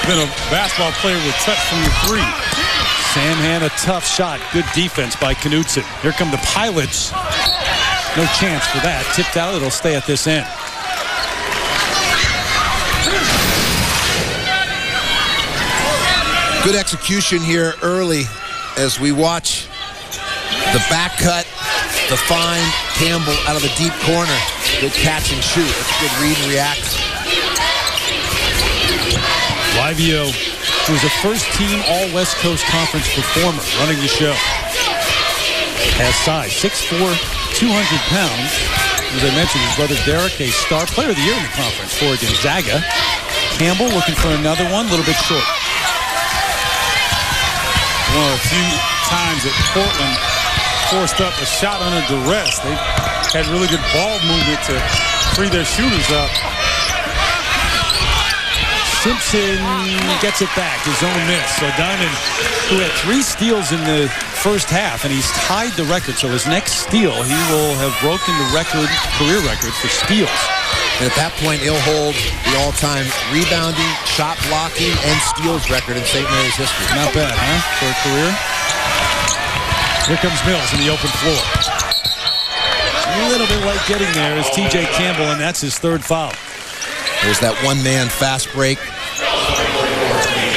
than a basketball player with touch from the 3. Samhan, a tough shot. Good defense by Knutson. Here come the Pilots. No chance for that. Tipped out. It'll stay at this end. Good execution here early as we watch the back cut, the find, Campbell out of the deep corner. Good catch and shoot. That's a good read and react. Rivio, who was a first-team All-West Coast Conference performer, running the show. Has size, 6'4", 200 pounds. As I mentioned, his brother Derek, a star player of the year in the conference for Gonzaga. Campbell looking for another one, a little bit short. One of the few times that Portland forced up a shot under duress. They had really good ball movement to free their shooters up. Simpson gets it back, his own miss. So Diamond, who had 3 steals in the first half, and he's tied the record. So his next steal, he will have broken the record, career record for steals. And at that point, he'll hold the all-time rebounding, shot blocking, and steals record in St. Mary's history. Not bad, huh, for a career? Here comes Mills in the open floor. A little bit late getting there is TJ Campbell, and that's his 3rd foul. There's that one-man fast break.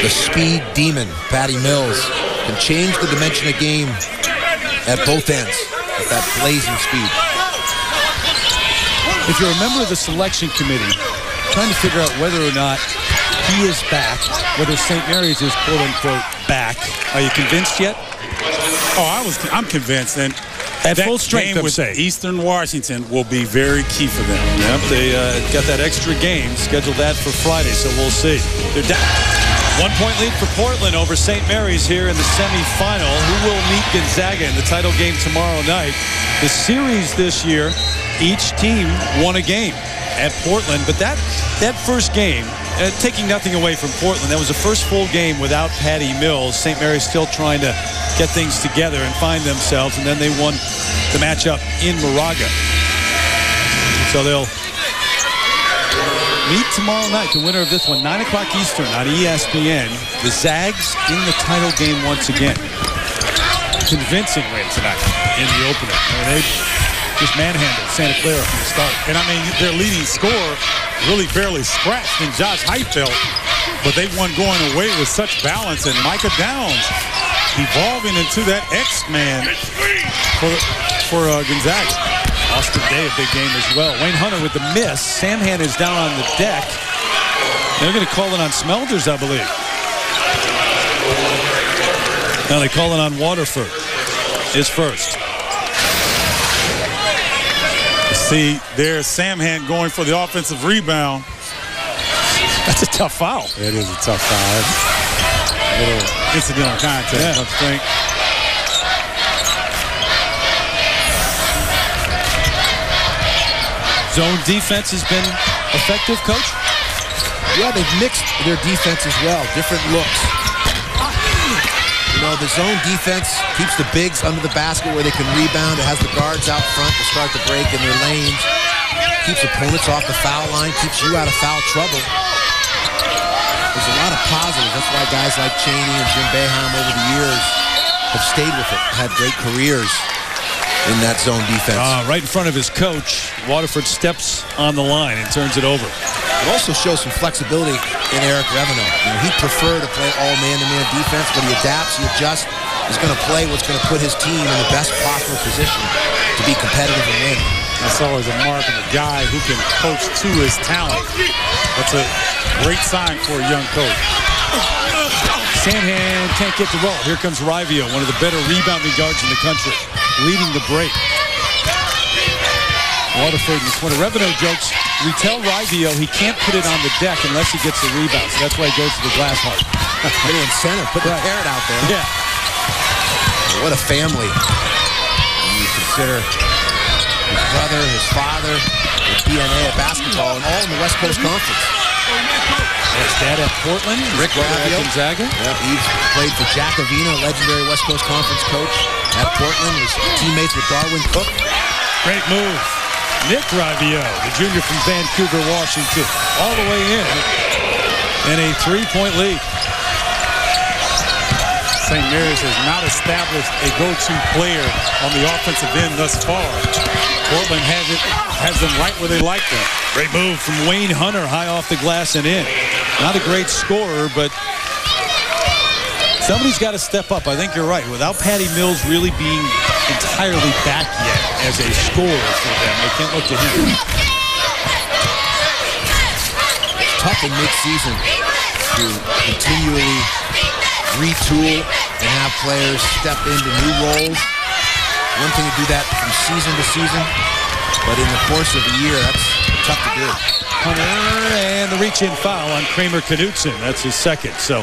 The speed demon, Patty Mills, can change the dimension of game at both ends with that blazing speed. If you're a member of the selection committee, trying to figure out whether or not he is back, whether St. Mary's is quote-unquote back. Are you convinced yet? Oh, I'm convinced. And at that full strength, game with Eastern Washington will be very key for them. Yep, they got that extra game, scheduled that for Friday, so we'll see. They're down. 1-point lead for Portland over St. Mary's here in the semifinal. Who will meet Gonzaga in the title game tomorrow night? The series this year, each team won a game at Portland, but that first game, taking nothing away from Portland, that was the first full game without Patty Mills. St. Mary's still trying to get things together and find themselves, and then they won the matchup in Moraga. So they'll meet tomorrow night, the winner of this one, 9 o'clock Eastern on ESPN. The Zags in the title game once again. Convincing win tonight in the opener. They just manhandled Santa Clara from the start. And I mean, their leading scorer really barely scratched in Josh Heifeld, but they won going away with such balance. And Micah Downs evolving into that X-Man for Gonzaga. Austin Day, a big game as well. Wayne Hunter with the miss. Samhan is down on the deck. They're going to call it on Smelders, I believe. Now they call it on Waterford. Is first. See, there's Samhan going for the offensive rebound. That's a tough foul. It is a tough foul. A little incidental contact, I think. Zone defense has been effective, Coach? Yeah, they've mixed their defense as well. Different looks. You know, the zone defense keeps the bigs under the basket where they can rebound. It has the guards out front to start to break in their lanes. Keeps opponents off the foul line. Keeps you out of foul trouble. There's a lot of positives. That's why guys like Chaney and Jim Boeheim over the years have stayed with it, had great careers in that zone defense. Right in front of his coach, Waterford steps on the line and turns it over. It also shows some flexibility in Eric Revenue. You know, he'd prefer to play all man-to-man defense, but he adapts, he adjusts. He's going to play what's going to put his team in the best possible position to be competitive and win. That's always a mark of a guy who can coach to his talent. That's a great sign for a young coach. Samhan can't get the roll. Here comes Rivio, one of the better rebounding guards in the country, leading the break. Waterford, it's one of Revenue jokes. We tell Rivio he can't put it on the deck unless he gets the rebound. So that's why he goes to the glass heart. Little incentive. Put the parrot out there. Yeah. What a family. When you consider his brother, his father, the DNA of basketball, and all in the West Coast Conference. His dad at Portland, Rick Ravio. Gonzaga. Yep, he's played for Jack Avina, legendary West Coast Conference coach at Portland. He was teammates with Darwin Cook. Great move. Nick Ravio, the junior from Vancouver, Washington, all the way in. And a three-point lead. St. Mary's has not established a go-to player on the offensive end thus far. Portland has them right where they like them. Great move from Wayne Hunter, high off the glass and in. Not a great scorer, but somebody's got to step up. I think you're right. Without Patty Mills really being entirely back yet as a scorer for them, they can't look to him. It's tough in mid-season to continually retool and have players step into new roles. One thing to do that from season to season, but in the course of a year, that's tough to do. Hunter and the reach-in foul on Kramer Knutson. That's his second. So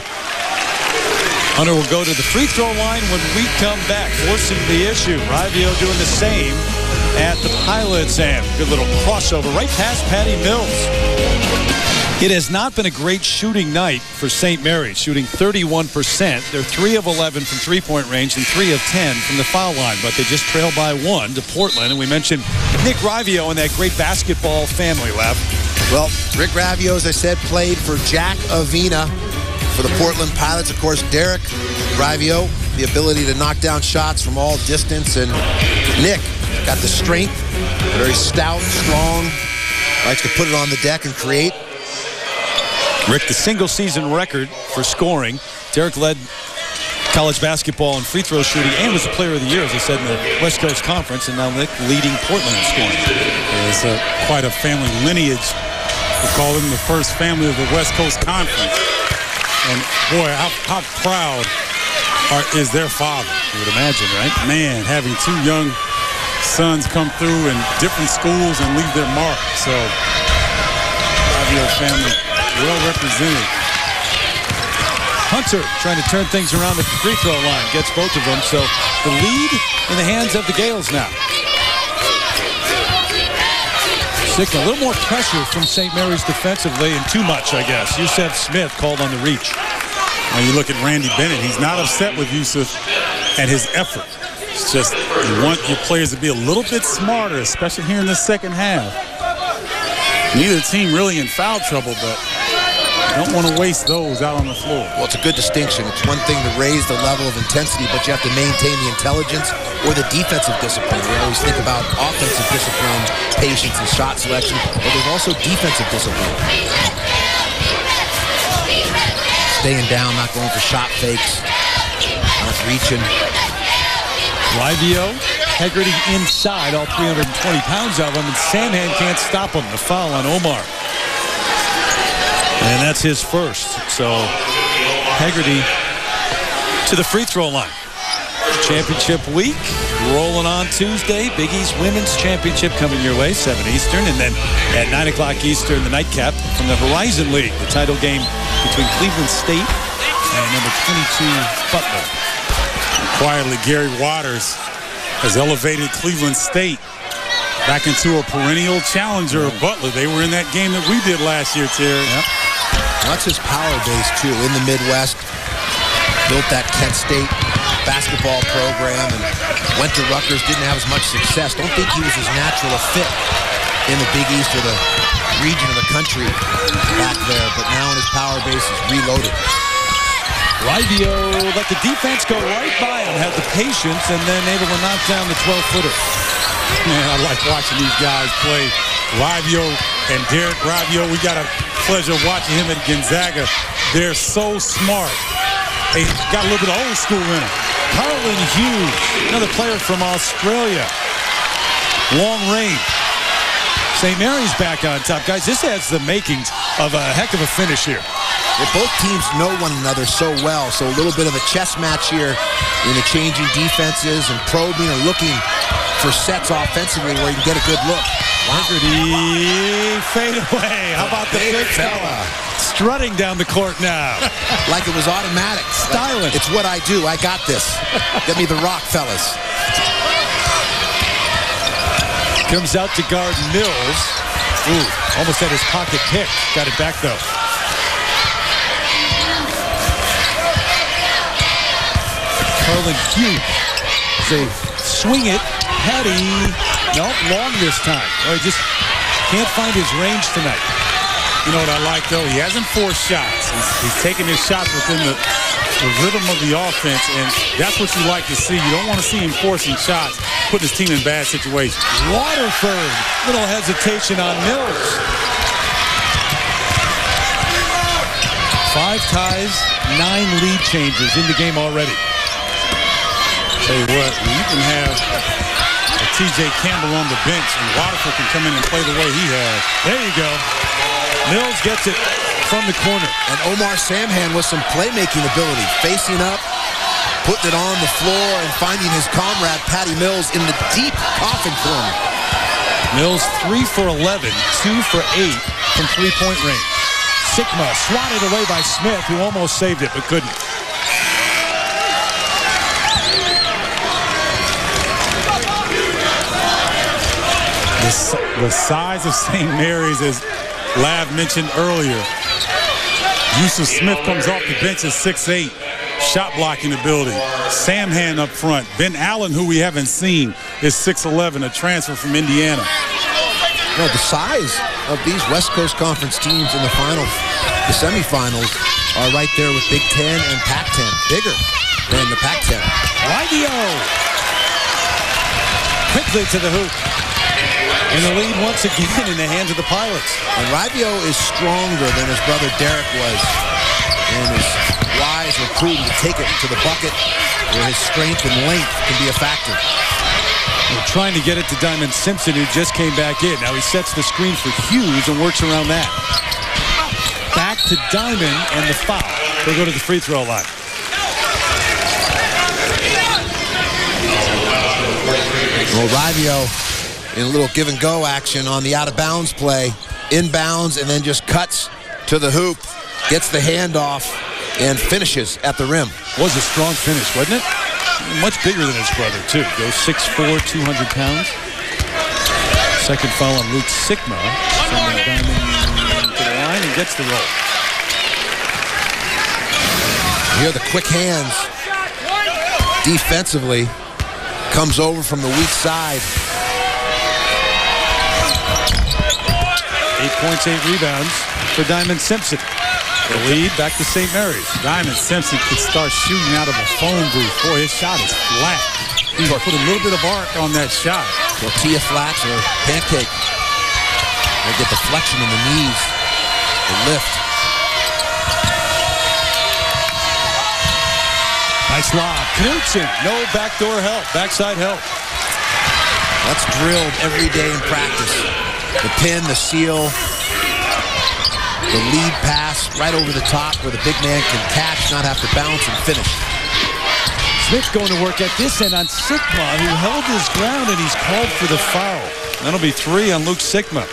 Hunter will go to the free throw line when we come back, forcing the issue. Rivio doing the same at the Pilots, and good little crossover right past Patty Mills. It has not been a great shooting night for St. Mary's, shooting 31%. They're 3 of 11 from three-point range and 3 of 10 from the foul line, but they just trail by 1 to Portland. And we mentioned Nick Rivio and that great basketball family, Lev. Well, Rick Ravio, as I said, played for Jack Avina for the Portland Pilots. Of course, Derek Rivio, the ability to knock down shots from all distance. And Nick got the strength, very stout, strong, likes to put it on the deck and create. Rick, the single-season record for scoring. Derek led college basketball and free throw shooting and was the player of the year, as I said, in the West Coast Conference, and now Nick leading Portland in scoring. It's quite a family lineage We call them the first family of the West Coast Conference. And boy, how proud is their father? You would imagine, right? Man, having two young sons come through in different schools and leave their mark. So, Ravio family well represented. Hunter trying to turn things around at the free throw line. Gets both of them. So the lead in the hands of the Gales now. A little more pressure from St. Mary's defensively, and too much, I guess. Yusef Smith called on the reach. When you look at Randy Bennett, he's not upset with Yusef and his effort. It's just you want your players to be a little bit smarter, especially here in the second half. Neither team really in foul trouble, but you don't want to waste those out on the floor. Well, it's a good distinction. It's one thing to raise the level of intensity, but you have to maintain the intelligence or the defensive discipline. We always think about offensive discipline, patience, and shot selection, but there's also defensive discipline. Staying down, not going for shot fakes, not reaching. Livio, Hegarty inside, all 320 pounds of him, and Samhan can't stop him. The foul on Omar. And that's his first. So Hegarty to the free throw line. Championship week rolling on Tuesday. Big East Women's Championship coming your way, 7 Eastern. And then at 9 o'clock Eastern, the nightcap from the Horizon League, the title game between Cleveland State and number 22 Butler. Quietly, Gary Waters has elevated Cleveland State back into a perennial challenger of Butler. They were in that game that we did last year, Terry. Yep. Well, that's his power base, too, in the Midwest. Built that Kent State basketball program and went to Rutgers, didn't have as much success. Don't think he was as natural a fit in the Big East or the region of the country back there, but now in his power base is reloaded. Livio let the defense go right by him, had the patience, and then able to knock down the 12-footer. Man, I like watching these guys play. Livio and Derek Ravio, we got a pleasure of watching him at Gonzaga. They're so smart. They got a little bit of old school in them. Carlin Hughes, another player from Australia. Long range. St. Mary's back on top. Guys, this has the makings of a heck of a finish here. Well, both teams know one another so well, so a little bit of a chess match here in the changing defenses and probing or looking for sets offensively where you can get a good look. Hegarty fade away. How about the big fella? Strutting down the court now. Like it was automatic. Styling. Like, it's what I do. I got this. Get me the rock, fellas. Comes out to guard Mills. Ooh, almost had his pocket picked. Got it back, though. Carlin Hughes. They swing it. Petty. Nope, long this time. Oh, he just can't find his range tonight. You know what I like, though? He hasn't forced shots. He's taking his shots within the rhythm of the offense, and that's what you like to see. You don't want to see him forcing shots, putting his team in bad situations. Waterford, little hesitation on Mills. 5 ties, 9 lead changes in the game already. Tell you what, when you can have a T.J. Campbell on the bench and Waterford can come in and play the way he has. There you go. Mills gets it from the corner. And Omar Samhan with some playmaking ability, facing up, putting it on the floor, and finding his comrade, Patty Mills, in the deep coffin corner. Mills 3 for 11, 2 for 8 from three-point range. Sigma swatted away by Smith, who almost saved it, but couldn't. The size of St. Mary's, as Lav mentioned earlier. Yusef Smith comes off the bench at 6'8", shot blocking ability. Samhan up front. Ben Allen, who we haven't seen, is 6'11", a transfer from Indiana. No, the size of these West Coast Conference teams in the semifinals are right there with Big Ten and Pac-10. Bigger than the Pac-10. Livio quickly to the hoop. And the lead once again in the hands of the Pilots. And Livio is stronger than his brother Derek was. And is wise or prudent to take it to the bucket where his strength and length can be a factor. They're trying to get it to Diamond Simpson, who just came back in. Now he sets the screen for Hughes and works around that. Back to Diamond and the foul. They'll go to the free throw line. Well, Rivio in a little give and go action on the out of bounds play. Inbounds and then just cuts to the hoop. Gets the handoff and finishes at the rim. Was a strong finish, wasn't it? Much bigger than his brother, too. Goes 6'4", 200 pounds. Second foul on Luke Sigma. Sending Diamond to the line and gets the roll. Here the quick hands defensively. Comes over from the weak side. 8 points, 8 rebounds for Diamond Simpson. The lead back to St. Mary's. Diamond Simpson could start shooting out of a phone booth. Boy, his shot is flat. He put a little bit of arc on that shot. Tortilla flats or pancake. They get the flexion in the knees. The lift. Nice lob. Knutson, no backdoor help. Backside help. That's drilled every day in practice. The pin, the seal, the lead pass right over the top where the big man can catch, not have to bounce and finish. Smith going to work at this end on Sigma, who held his ground, and he's called for the foul. That'll be 3 on Luke Sigma.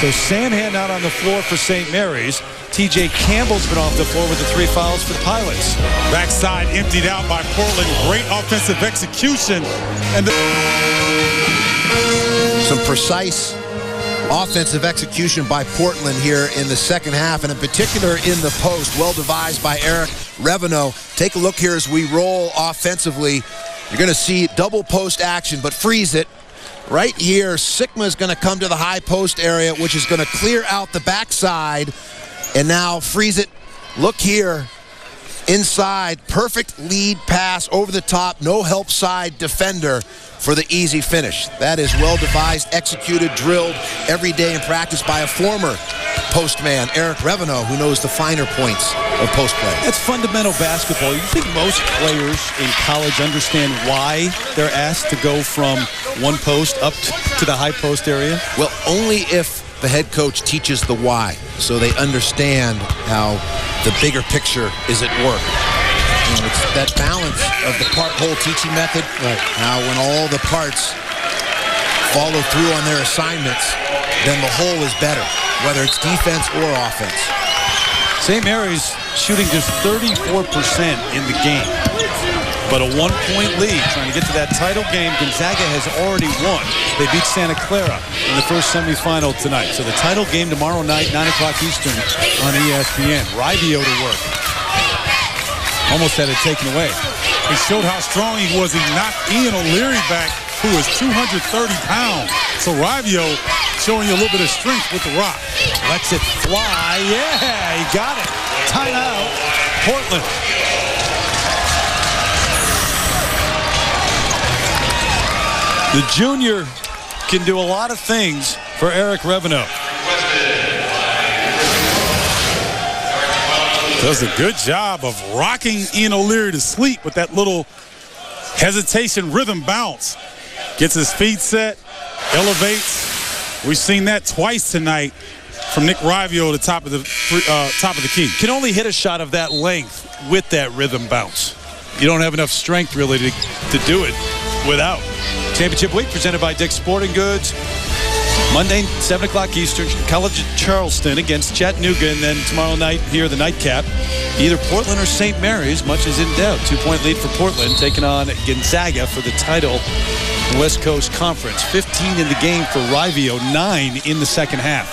So Sanhan out on the floor for St. Mary's. TJ Campbell's been off the floor with the 3 fouls for the Pilots. Backside emptied out by Portland. Great offensive execution. And some precise offensive execution by Portland here in the second half, and in particular in the post. Well devised by Eric Reveneau. Take a look here as we roll offensively. You're going to see double post action, but freeze it. Right here, Sigma is going to come to the high post area, which is going to clear out the backside. And now freeze it. Look here. Inside. Perfect lead pass over the top. No help side defender for the easy finish. That is well devised, executed, drilled every day in practice by a former postman, Eric Reveneau, who knows the finer points of post play. That's fundamental basketball. You think most players in college understand why they're asked to go from one post up to the high post area? Well, only if the head coach teaches the why, so they understand how the bigger picture is at work. You know, it's that balance of the part-whole teaching method. Right. Now, when all the parts follow through on their assignments, then the whole is better, whether it's defense or offense. St. Mary's shooting just 34% in the game, but a 1-point lead. Trying to get to that title game. Gonzaga has already won. They beat Santa Clara in the first semifinal tonight. So the title game tomorrow night, 9 o'clock Eastern on ESPN. Rivio to work. Almost had it taken away. He showed how strong he was. He knocked Ian O'Leary back, who is 230 pounds. So Rivio showing you a little bit of strength with the rock. Lets it fly. Yeah, he got it. Timeout. Portland. The junior can do a lot of things for Eric Reveneau. Does a good job of rocking Ian O'Leary to sleep with that little hesitation rhythm bounce. Gets his feet set, elevates. We've seen that twice tonight from Nick Rivio at the top of the key. Can only hit a shot of that length with that rhythm bounce. You don't have enough strength really to do it without. Championship week presented by Dick's Sporting Goods. Monday, 7 o'clock Eastern, College of Charleston against Chattanooga, and then tomorrow night here, the nightcap. Either Portland or St. Mary's, much is in doubt. 2-point lead for Portland, taking on Gonzaga for the title in West Coast Conference. 15 in the game for Rivio, 9 in the second half.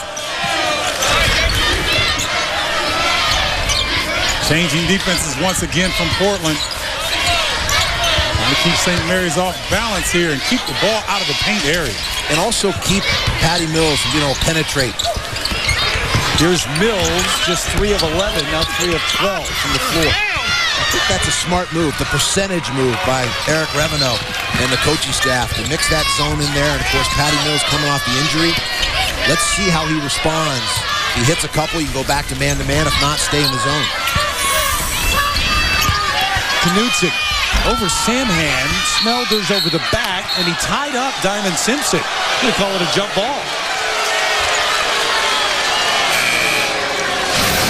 Changing defenses once again from Portland. Trying to keep St. Mary's off balance here and keep the ball out of the paint area. And also keep Patty Mills from being able to penetrate. Here's Mills, just 3 of 11, now 3 of 12 from the floor. I think that's a smart move, the percentage move by Eric Reveneau and the coaching staff to mix that zone in there. And, of course, Patty Mills coming off the injury. Let's see how he responds. If he hits a couple, you can go back to man-to-man. If not, stay in the zone. Knutson over Samhan. Smelders over the back, and he tied up Diamond Simpson. I'm going to call it a jump ball.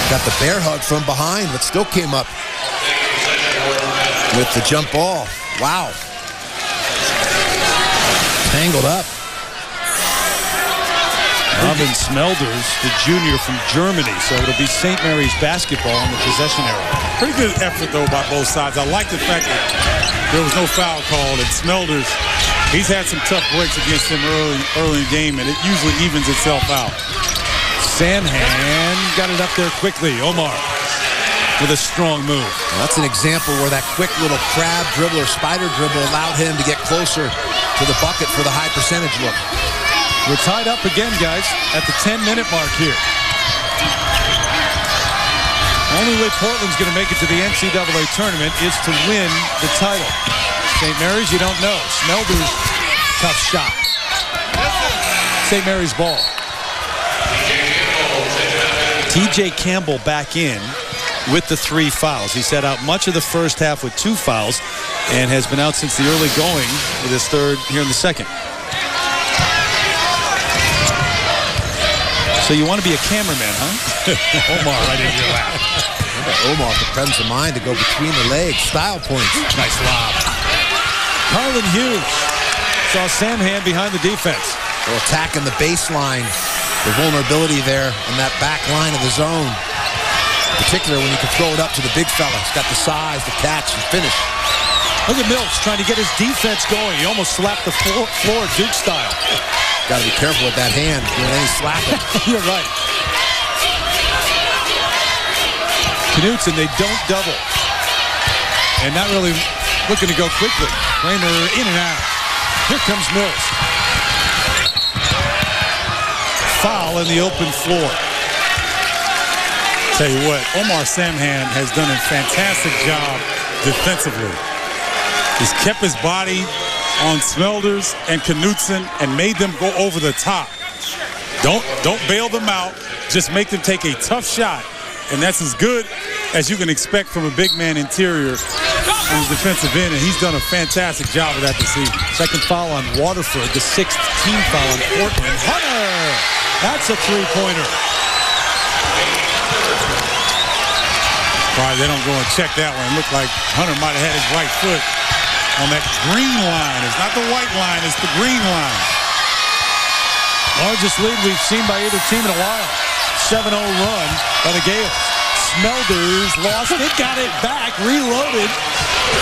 Got the bear hug from behind, but still came up with the jump ball. Wow. Tangled up. Robin Smelders, the junior from Germany, so it'll be St. Mary's basketball in the possession area. Pretty good effort, though, by both sides. I like the fact that there was no foul called, and Smelders, he's had some tough breaks against him early in the game, and it usually evens itself out. Samhan got it up there quickly. Omar with a strong move. Well, that's an example where that quick little crab dribble or spider dribble allowed him to get closer to the bucket for the high percentage look. We're tied up again, guys, at the 10-minute mark here. Only way Portland's going to make it to the NCAA tournament is to win the title. St. Mary's, you don't know. Smelders, tough shot. St. Mary's ball. TJ Campbell back in with the 3 fouls. He sat out much of the first half with 2 fouls and has been out since the early going with his 3rd here in the 2nd. So you want to be a cameraman, huh? Omar right in your lap. Omar, the presence of mind to go between the legs. Style points. Nice lob. Carlin Hughes saw Samhan behind the defense. They're attacking the baseline. The vulnerability there in that back line of the zone. In particular when you can throw it up to the big fella. He's got the size, the catch, and finish. Look at Mills trying to get his defense going. He almost slapped the floor Duke style. Got to be careful with that hand. You know, he's slapping. You're right. Knutson, they don't double. And not really looking to go quickly. Kramer in and out. Here comes Mills. Foul in the open floor. Tell you what, Omar Samhan has done a fantastic job defensively. He's kept his body on Smelders and Knutson and made them go over the top. Don't bail them out. Just make them take a tough shot. And that's as good as you can expect from a big man interior on the defensive end. And he's done a fantastic job of that this season. Second foul on Waterford, the 6th team foul on Portland. Hunter! That's a 3-pointer. Probably they don't go and check that one. It looked like Hunter might have had his right foot on that green line. It's not the white line, it's the green line. Largest lead we've seen by either team in a while. 7-0 run by the Gales. Smelders lost it, got it back, reloaded,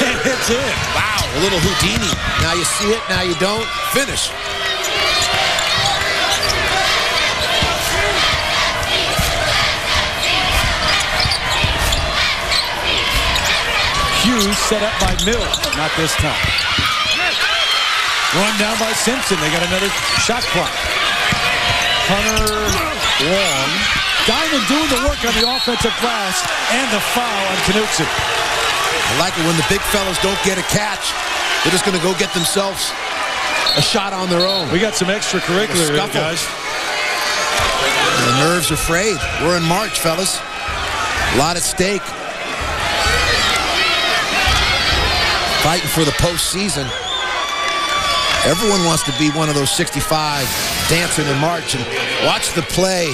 and it's in. Wow, a little Houdini. Now you see it, now you don't. Finish. Hughes set up by Mills. Not this time. Run down by Simpson. They got another shot clock. Hunter, Long. Diamond doing the work on the offensive glass and the foul on Knutson. I like it when the big fellas don't get a catch. They're just going to go get themselves a shot on their own. We got some extracurricular, guys. The nerves are frayed. We're in March, fellas. A lot at stake. Fighting for the postseason. Everyone wants to be one of those 65 dancing in March and watch the play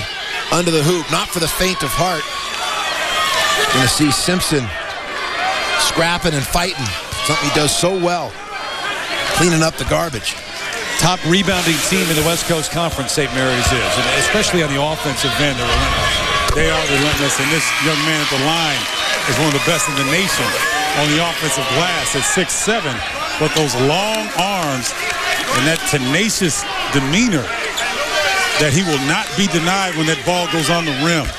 under the hoop. Not for the faint of heart. You're going to see Simpson scrapping and fighting. Something he does so well. Cleaning up the garbage. Top rebounding team in the West Coast Conference, St. Mary's is, and especially on the offensive end. They're relentless. They are relentless, and this young man at the line is one of the best in the nation on the offensive glass at 6'7", but those long arms and that tenacious demeanor that he will not be denied when that ball goes on the rim.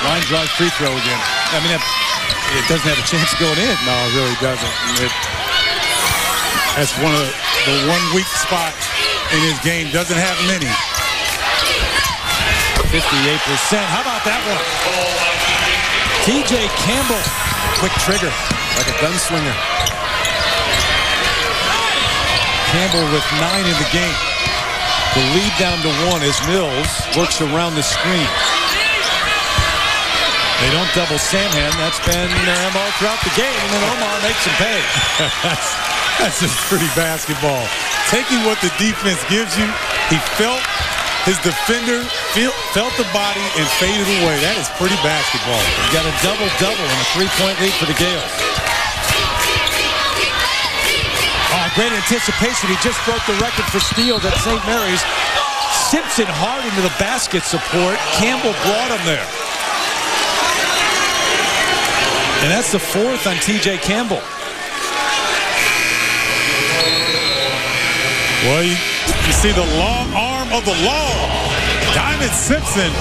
Line drive free throw again. I mean, it doesn't have a chance of going in. No, it really doesn't. That's one of the one weak spot in his game. Doesn't have many. 58%. How about that one? TJ Campbell. Quick trigger, like a gunslinger. Campbell with 9 in the game. The lead down to 1 as Mills works around the screen. They don't double Samhan. That's been all throughout the game, and Omar makes him pay. That's just pretty basketball. Taking what the defense gives you, he felt his defender, felt the body, and faded away. That is pretty basketball. He got a double-double and a 3-point lead for the Gales. Oh, great anticipation. He just broke the record for steals at St. Mary's. Simpson hard into the basket support. Campbell brought him there. And that's the 4th on T.J. Campbell. Well, you see the long arm of the law. Diamond Simpson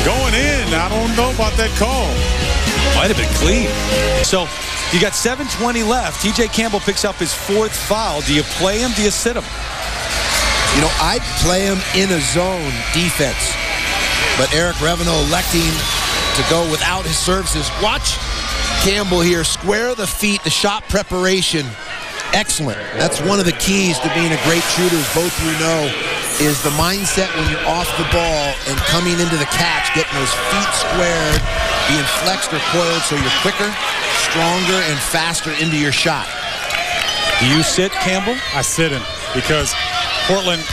going in. I don't know about that call. Might have been clean. So you got 7:20 left. T.J. Campbell picks up his 4th foul. Do you play him? Do you sit him? You know, I'd play him in a zone defense. But Eric Revenue electing to go without his services. Watch Campbell here square the feet, the shot preparation. Excellent. That's one of the keys to being a great shooter, as both you know, is the mindset when you're off the ball and coming into the catch, getting those feet squared, being flexed or coiled so you're quicker, stronger, and faster into your shot. Do you sit Campbell? I sit him because Portland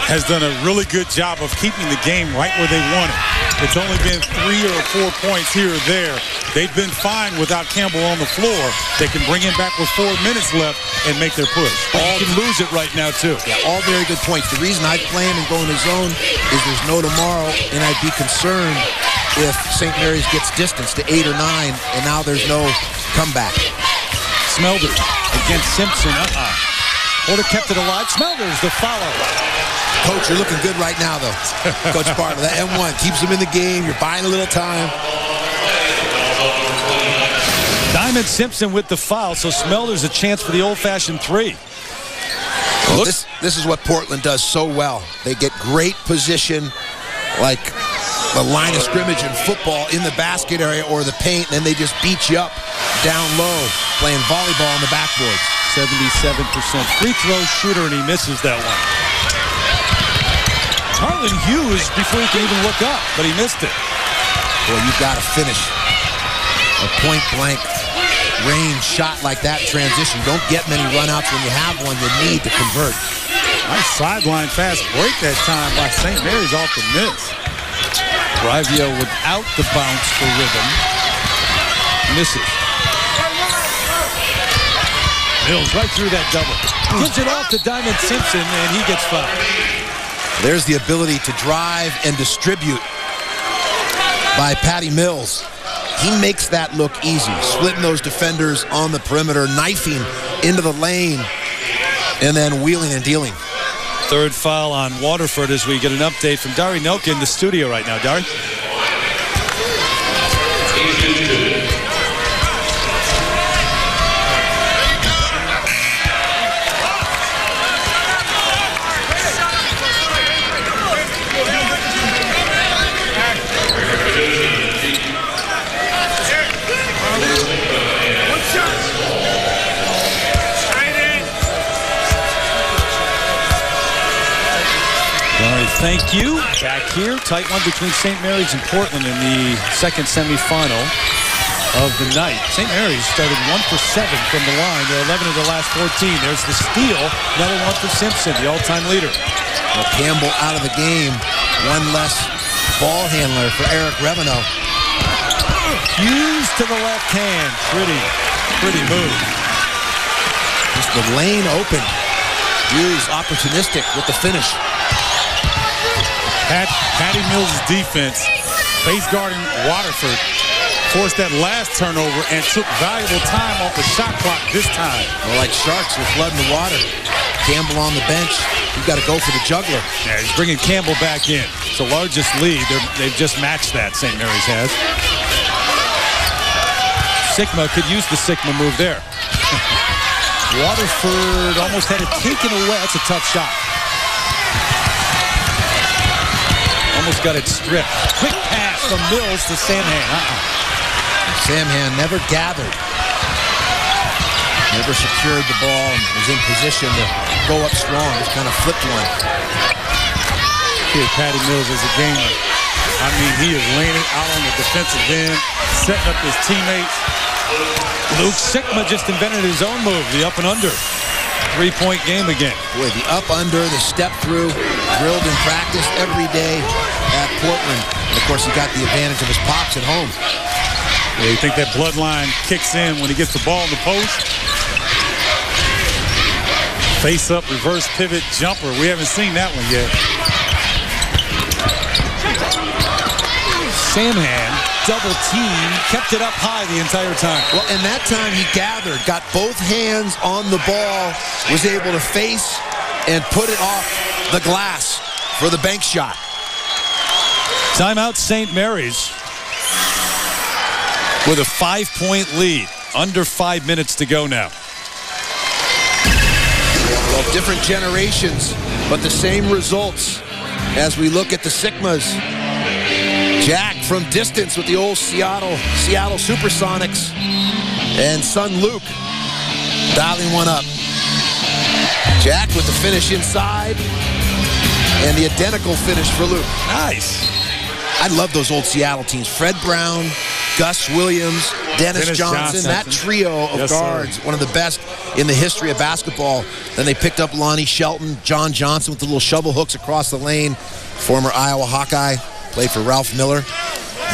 has done a really good job of keeping the game right where they want it. It's only been 3 or 4 points here or there. They've been fine without Campbell on the floor. They can bring him back with 4 minutes left and make their push. All can lose it right now, too. Yeah, all very good points. The reason I play him and go in his zone is there's no tomorrow, and I'd be concerned if St. Mary's gets distance to 8 or 9, and now there's no comeback. Smelders against Simpson. Porter kept it alive. Smelders the follow. Coach, you're looking good right now, though. Coach Bartlett, that M1 keeps him in the game. You're buying a little time. Diamond Simpson with the foul, so Smelders a chance for the old-fashioned 3. Well, this is what Portland does so well. They get great position, like the line of scrimmage in football in the basket area or the paint, and then they just beat you up down low, playing volleyball on the backboards. 77% free throw shooter, and he misses that one. Harlan Hughes before he can even look up, but he missed it. Boy, you've got to finish a point-blank range shot like that in transition. You don't get many runouts. When you have one, you need to convert. Nice sideline fast break that time by St. Mary's off the miss. Rivio without the bounce for rhythm. Misses. Mills right through that double. Gives it off to Diamond Simpson, and he gets fouled. There's the ability to drive and distribute by Patty Mills. He makes that look easy, splitting those defenders on the perimeter, knifing into the lane, and then wheeling and dealing. 3rd foul on Waterford as we get an update from Dari Noka in the studio right now. Dari? Thank you. Back here, tight one between St. Mary's and Portland in the second semifinal of the night. St. Mary's started 1 for 7 from the line. They're 11 of the last 14. There's the steal. Another one for Simpson, the all-time leader. Well, Campbell out of the game. One less ball handler for Eric Revenue. Hughes to the left hand. Pretty move. Just the lane open. Hughes opportunistic with the finish. Patty Mills' defense, base guarding Waterford, forced that last turnover and took valuable time off the shot clock this time. Well, like sharks with blood in the water. Campbell on the bench. You've got to go for the juggler. Yeah, he's bringing Campbell back in. It's the largest lead. They've just matched that, St. Mary's has. Sigma could use the Sigma move there. Waterford almost had it taken away. That's a tough shot. Almost got it stripped. Quick pass from Mills to Samhan. Samhan never gathered. Never secured the ball and was in position to go up strong. Just kind of flipped one. kid, Patty Mills, as a gamer. I mean, he is laying it out on the defensive end, setting up his teammates. Luke Sikma just invented his own move, the up and under. 3-point game again. Boy, the up under, the step through, drilled in practice every day at Portland. And of course, he got the advantage of his pops at home. Yeah, you think that bloodline kicks in when he gets the ball in the post? Face up, reverse pivot, jumper. We haven't seen that one yet. Samhan, double team, kept it up high the entire time. Well, and that time he gathered, got both hands on the ball, was able to face and put it off the glass for the bank shot. Timeout St. Mary's with a 5-point lead. Under 5 minutes to go now. Well, different generations, but the same results as we look at the Sigmas. Jack from distance with the old Seattle Supersonics. And son Luke dialing one up. Jack with the finish inside. And the identical finish for Luke. Nice. I love those old Seattle teams. Fred Brown, Gus Williams, Dennis Johnson. That trio of guards, one of the best in the history of basketball. Then they picked up Lonnie Shelton, John Johnson with the little shovel hooks across the lane. Former Iowa Hawkeye. Played for Ralph Miller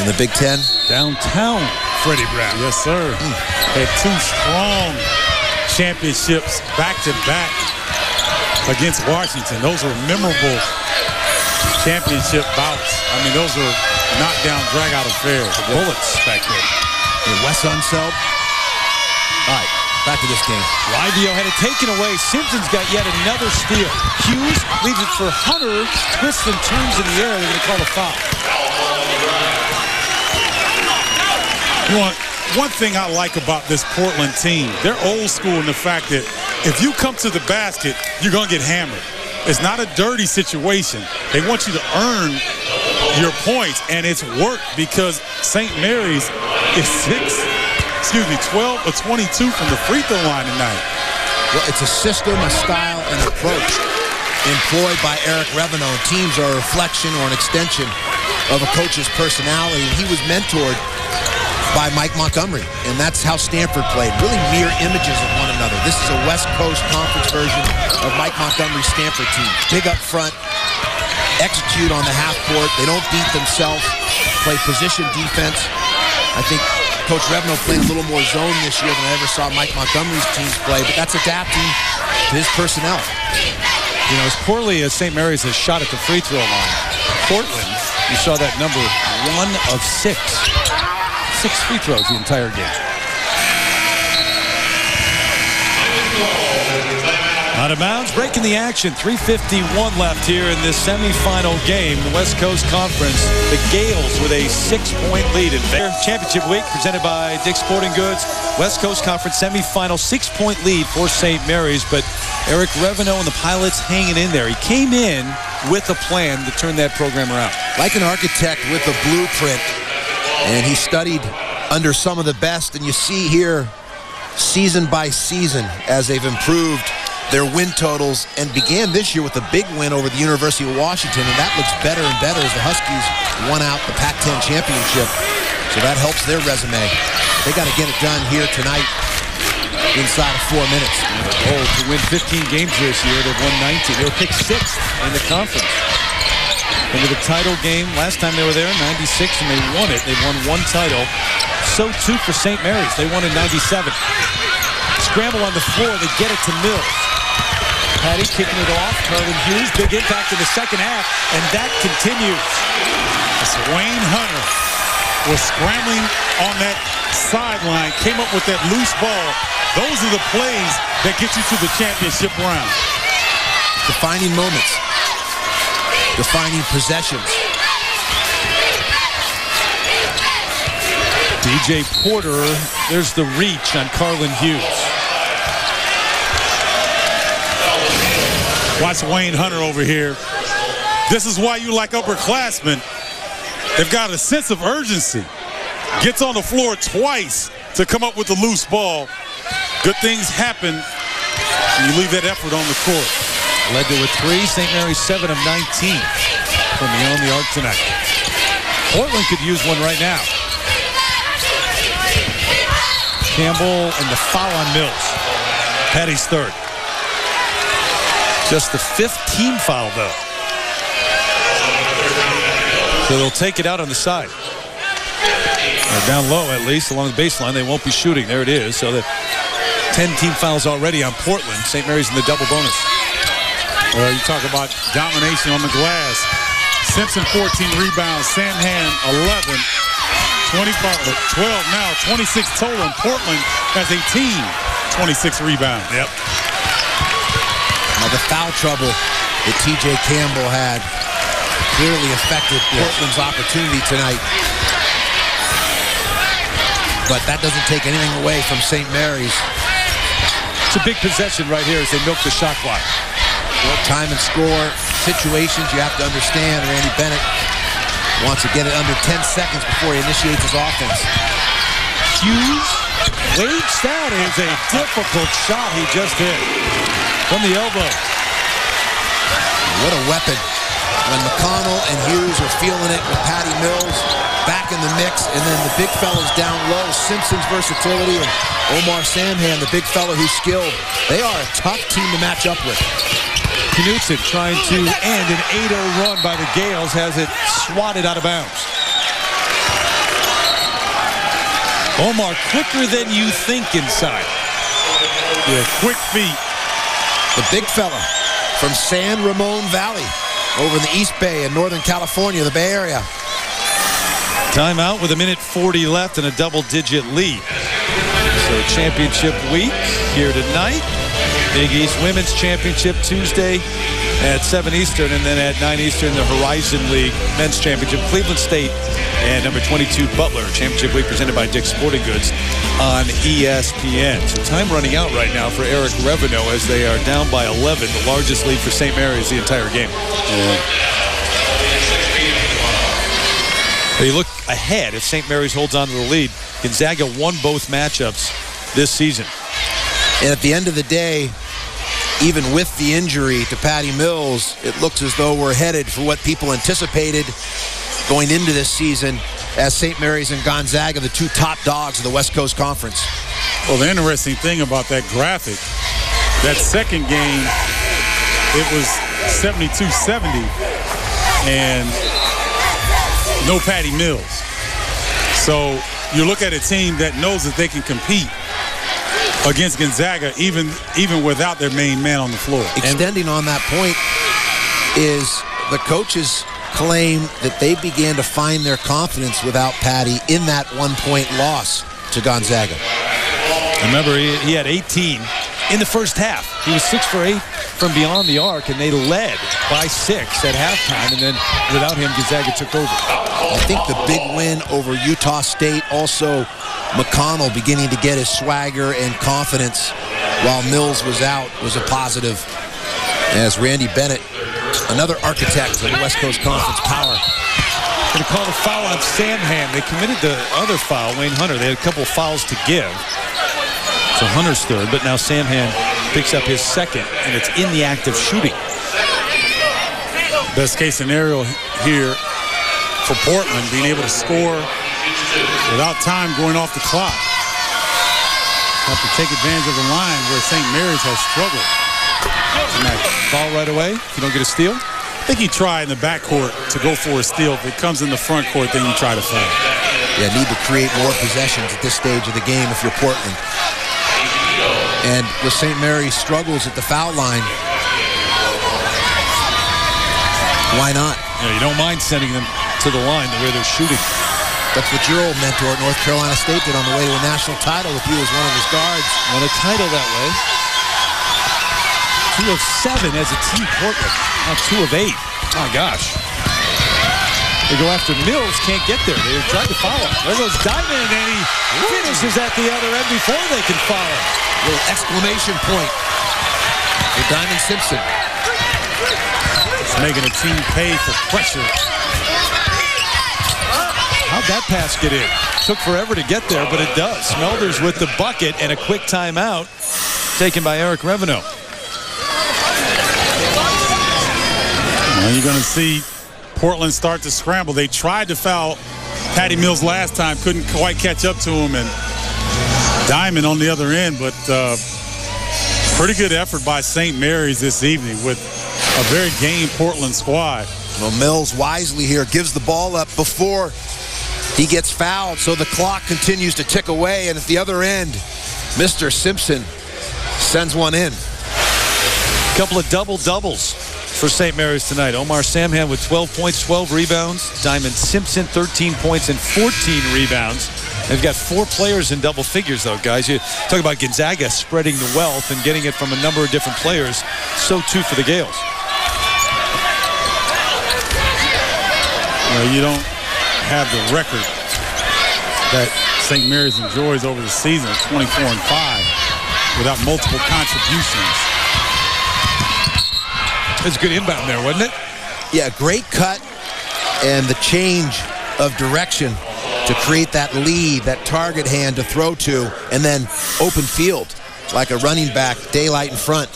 in the Big Ten. Downtown, Freddie Brown. Yes, sir. Had 2 strong championships back-to-back against Washington. Those were memorable championship bouts. I mean, those were knockdown, drag-out affairs. The bullets back there. And Wes Unseld. All right, back to this game. Livio had it taken away. Simpson's got yet another steal. Hughes leaves it for Hunter. Twists and turns in the air. They're going to call a foul. One thing I like about this Portland team, they're old school in the fact that if you come to the basket, you're going to get hammered. It's not a dirty situation. They want you to earn your points, and it's worked because St. Mary's is 12 or 22 from the free throw line tonight. Well, it's a system, a style, an approach employed by Eric Revenon. Teams are a reflection or an extension of a coach's personality. He was mentored by Mike Montgomery, and that's how Stanford played. Really mere images of one another. This is a West Coast Conference version of Mike Montgomery's Stanford team. Big up front, execute on the half court. They don't beat themselves, play position defense. I think Coach Revenon played a little more zone this year than I ever saw Mike Montgomery's teams play, but that's adapting to his personnel. You know, as poorly as St. Mary's has shot at the free throw line, Portland, you saw that number 1 of 6. 6 free throws the entire game. Out of bounds, breaking the action. 3:51 left here in this semifinal game. The West Coast Conference, the Gales with a 6-point lead in Championship Week, presented by Dick's Sporting Goods. West Coast Conference semifinal, 6-point lead for St. Mary's, but Eric Revenon and the Pilots hanging in there. He came in with a plan to turn that program around. Like an architect with a blueprint, and he studied under some of the best, and you see here season by season as they've improved their win totals and began this year with a big win over the University of Washington, and that looks better and better as the Huskies won out the Pac-10 championship. So that helps their resume. They got to get it done here tonight inside of 4 minutes. Oh, to win 15 games this year, they've won 19. They were picked 6th in the conference. Into the title game, last time they were there, 96, and they won it. They won 1 title. So too for St. Mary's. They won in 97. Scramble on the floor. They get it to Mills. Patty kicking it off. Carlin Hughes, big impact in the second half, and that continues. As Wayne Hunter was scrambling on that sideline, came up with that loose ball. Those are the plays that get you to the championship round. Defining moments. Defining possessions. DJ Porter, there's the reach on Carlin Hughes. Watch Wayne Hunter over here. This is why you like upperclassmen. They've got a sense of urgency. Gets on the floor twice to come up with the loose ball. Good things happen when you leave that effort on the court. Led to a 3, St. Mary's 7 of 19. from beyond the arc tonight. Portland could use one right now. Campbell and the foul on Mills. Patty's third. Just the 5th team foul, though. So they'll take it out on the side. Down low, at least, along the baseline. They won't be shooting. There it is. So the 10 team fouls already on Portland. St. Mary's in the double bonus. You talk about domination on the glass. Simpson 14 rebounds. Samhan 11. 20 Butler, 12 now, 26 total. And Portland has a team 26 rebounds. Yep. Now the foul trouble that TJ Campbell had clearly affected Portland's opportunity tonight. But that doesn't take anything away from St. Mary's. It's a big possession right here as they milk the shot clock. Well, time and score situations, you have to understand Randy Bennett wants to get it under 10 seconds before he initiates his offense. Hughes waits. That is a difficult shot he just hit from the elbow. What a weapon. When McConnell and Hughes are feeling it with Patty Mills back in the mix, and then the big fellas down low, Simpson's versatility, and Omar Samhan, the big fella who's skilled. They are a tough team to match up with. Knutson trying to end an 8-0 run by the Gales, has it swatted out of bounds. Omar quicker than you think inside. Yeah, quick feet. The big fella from San Ramon Valley over in the East Bay in Northern California, the Bay Area. Timeout with 1:40 left and a double-digit lead. So championship week here tonight. Big East Women's Championship Tuesday at 7 Eastern, and then at 9 Eastern, the Horizon League Men's Championship. Cleveland State and number 22 Butler. Championship week presented by Dick's Sporting Goods on ESPN. So time running out right now for Eric Reveneau as they are down by 11, the largest lead for St. Mary's the entire game. They look ahead if St. Mary's holds on to the lead. Gonzaga won both matchups this season. And at the end of the day, even with the injury to Patty Mills, it looks as though we're headed for what people anticipated going into this season as St. Mary's and Gonzaga, the two top dogs of the West Coast Conference. Well, the interesting thing about that graphic, that second game, it was 72-70 and no Patty Mills. So you look at a team that knows that they can compete against Gonzaga even without their main man on the floor. Extending on that point is the coaches claim that they began to find their confidence without Patty in that 1-point loss to Gonzaga. Remember, he had 18 in the first half. He was 6 for 8 from beyond the arc, and they led by 6 at halftime, and then without him, Gonzaga took over. I think the big win over Utah State, also McConnell beginning to get his swagger and confidence while Mills was out, was a positive. As Randy Bennett, another architect of the West Coast Conference power. Going to call the foul on Samhan. They committed the other foul, Wayne Hunter. They had a couple fouls to give. So Hunter's third, but now Samhan picks up his second, and it's in the act of shooting. Best case scenario here for Portland, being able to score without time going off the clock. Have to take advantage of the line where St. Mary's has struggled tonight. Ball right away if you don't get a steal. I think you try in the backcourt to go for a steal. If it comes in the front court, then you try to foul. Yeah, need to create more possessions at this stage of the game if you're Portland. And with St. Mary's struggles at the foul line, why not? Yeah, you don't mind sending them to the line the way they're shooting. That's what your old mentor at North Carolina State did on the way to a national title with you as one of his guards. Won a title that way. 2 of 7 as a team Portland. Now 2 of 8. My gosh. They go after Mills, can't get there. They tried to foul him. There goes Diamond, and he finishes at the other end before they can foul him. Little exclamation point for Diamond Simpson. It's making a team pay for pressure. How'd that pass get in? Took forever to get there, but it does. Smelders with the bucket and a quick timeout taken by Eric Reveneau. Well, you're going to see Portland start to scramble. They tried to foul Patty Mills last time, couldn't quite catch up to him, and Diamond on the other end, but pretty good effort by St. Mary's this evening with a very game Portland squad. Well, Mills wisely here gives the ball up before he gets fouled, so the clock continues to tick away, and at the other end, Mr. Simpson sends one in. A couple of double-doubles for St. Mary's tonight. Omar Samhan with 12 points, 12 rebounds. Diamond Simpson, 13 points and 14 rebounds. They've got 4 players in double figures, though, guys. You talk about Gonzaga spreading the wealth and getting it from a number of different players. So, too, for the Gales. You don't have the record that St. Mary's enjoys over the season of 24-5 without multiple contributions. It's a good inbound there, wasn't it? Yeah, great cut and the change of direction to create that lead, that target hand to throw to, and then open field like a running back, daylight in front.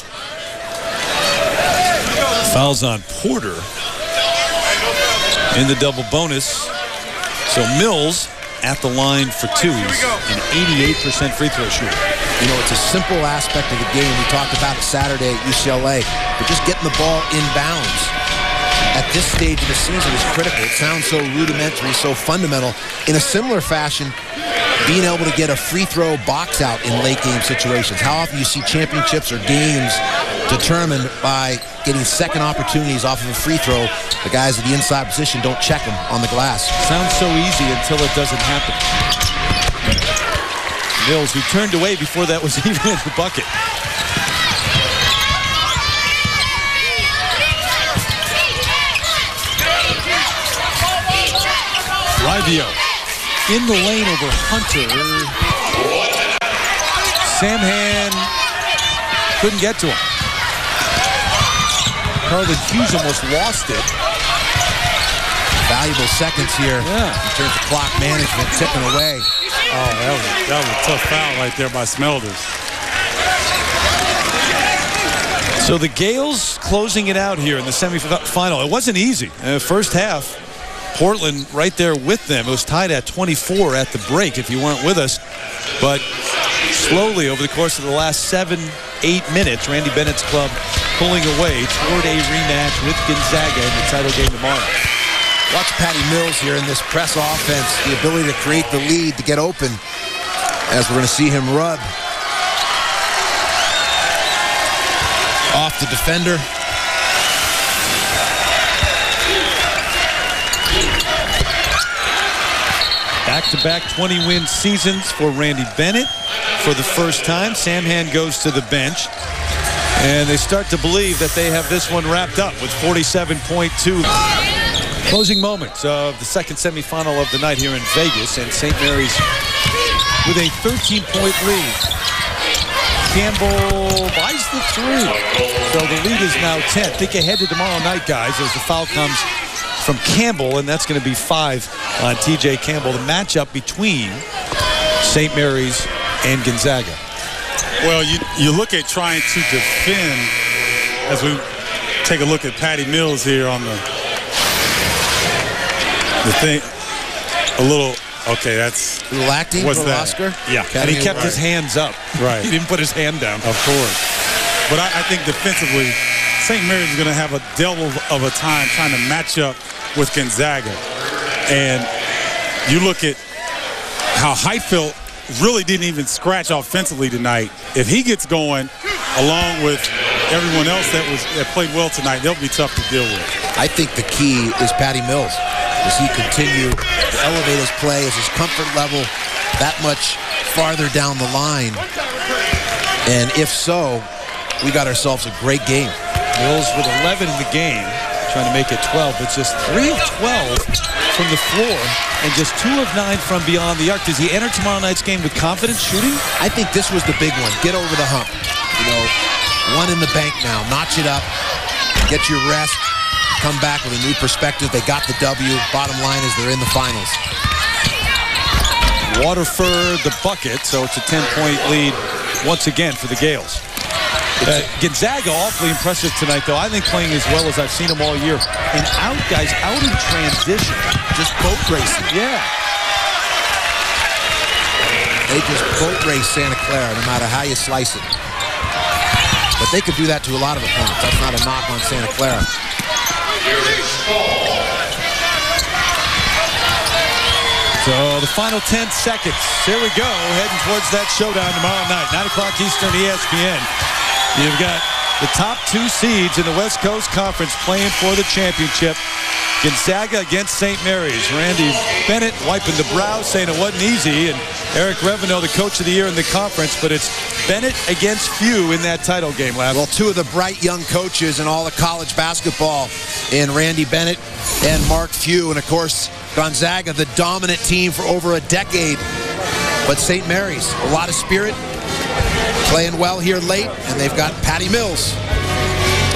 Fouls on Porter in the double bonus. So Mills at the line for 2s, an 88% free throw shooter. You know, it's a simple aspect of the game. We talked about it Saturday at UCLA, but just getting the ball inbounds at this stage of the season is critical. It sounds so rudimentary, so fundamental. In a similar fashion, being able to get a free throw box out in late game situations. How often you see championships or games determined by getting second opportunities off of a free throw. The guys at the inside position don't check them on the glass. Sounds so easy until it doesn't happen. Mills, who turned away before that was even in the bucket. Rivio in the lane over Hunter. Samhan couldn't get to him. Carlin Hughes almost lost it. Valuable seconds here in terms of clock management, ticking away. Oh, that was a tough foul right there by Smelders. So the Gales closing it out here in the semifinal. It wasn't easy. First half, Portland right there with them. It was tied at 24 at the break if you weren't with us. But slowly over the course of the last 7-8 minutes, Randy Bennett's club pulling away toward a rematch with Gonzaga in the title game tomorrow. Watch Patty Mills here in this press offense, the ability to create the lead, to get open, as we're going to see him rub off the defender. Back-to-back 20-win seasons for Randy Bennett. For the first time, Samhan goes to the bench. And they start to believe that they have this one wrapped up with 47.2. Closing moments of the second semifinal of the night here in Vegas, and St. Mary's with a 13-point lead. Campbell buys the 3. So the lead is now 10. Think ahead to tomorrow night, guys, as the foul comes from Campbell, and that's going to be 5 on TJ Campbell. The matchup between St. Mary's and Gonzaga. Well, you look at trying to defend, as we take a look at Patty Mills here on the thing. A little, okay, that's... A little acting, what's little that? Oscar? Yeah. And he kept his hands up. Right. He didn't put his hand down. Of course. But I think defensively, St. Mary's is going to have a devil of a time trying to match up with Gonzaga. And you look at how Heifeld really didn't even scratch offensively tonight. If he gets going, along with everyone else that played well tonight, they'll be tough to deal with. I think the key is Patty Mills. Does he continue to elevate his play? Is his comfort level that much farther down the line? And if so, we got ourselves a great game. Mills with 11 in the game, trying to make it 12, but just 3 of 12 from the floor and just 2 of 9 from beyond the arc. Does he enter tomorrow night's game with confidence shooting? I think this was the big one. Get over the hump. You know, one in the bank now. Notch it up. Get your rest. Come back with a new perspective. They got the W. Bottom line is they're in the finals. Waterford the bucket, so it's a 10-point lead once again for the Gales. Gonzaga awfully impressive tonight, though. I think playing as well as I've seen them all year. And guys out in transition. Just boat racing. Yeah. They just boat race Santa Clara, no matter how you slice it. But they could do that to a lot of opponents. That's not a knock on Santa Clara. So the final 10 seconds. Here we go, heading towards that showdown tomorrow night. 9 o'clock Eastern, ESPN. You've got the top 2 seeds in the West Coast Conference playing for the championship. Gonzaga against St. Mary's. Randy Bennett wiping the brow, saying it wasn't easy. And Eric Revenot, the coach of the year in the conference. But it's Bennett against Few in that title game, Lab. Well, 2 of the bright young coaches in all of college basketball in Randy Bennett and Mark Few. And, of course, Gonzaga, the dominant team for over a decade. But St. Mary's, a lot of spirit, playing well here late. And they've got Patty Mills,